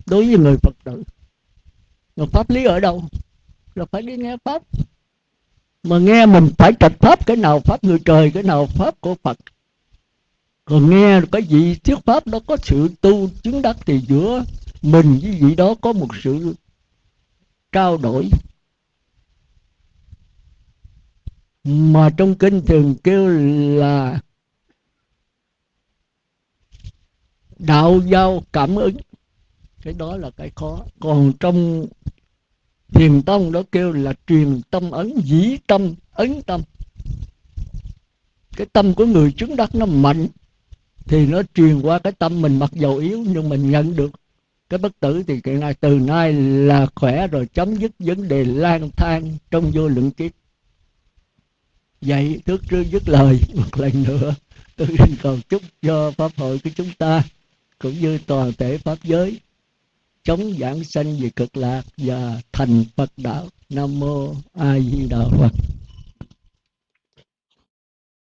đối với người Phật tử. Mà pháp lý ở đâu? Là phải đi nghe pháp. Mà nghe mình phải trạch pháp, cái nào pháp người trời, cái nào pháp của Phật. Còn nghe cái gì thuyết pháp đó có sự tu chứng đắc thì giữa mình với vị đó có một sự trao đổi. Mà trong kinh thường kêu là đạo giao cảm ứng, cái đó là cái khó. Còn trong Thiền tông đó kêu là truyền tâm ấn, dĩ tâm ấn tâm. Cái tâm của người chứng đắc nó mạnh thì nó truyền qua cái tâm mình, mặc dầu yếu nhưng mình nhận được cái bất tử thì cái này từ nay là khỏe rồi, chấm dứt vấn đề lang thang trong vô lượng kiếp. Vậy trước trước dứt lời một lần nữa, tôi xin cầu chúc cho pháp hội của chúng ta cũng như toàn thể pháp giới chống giảng sanh về cực lạc và thành Phật đạo. Nam mô A Di Đà Phật.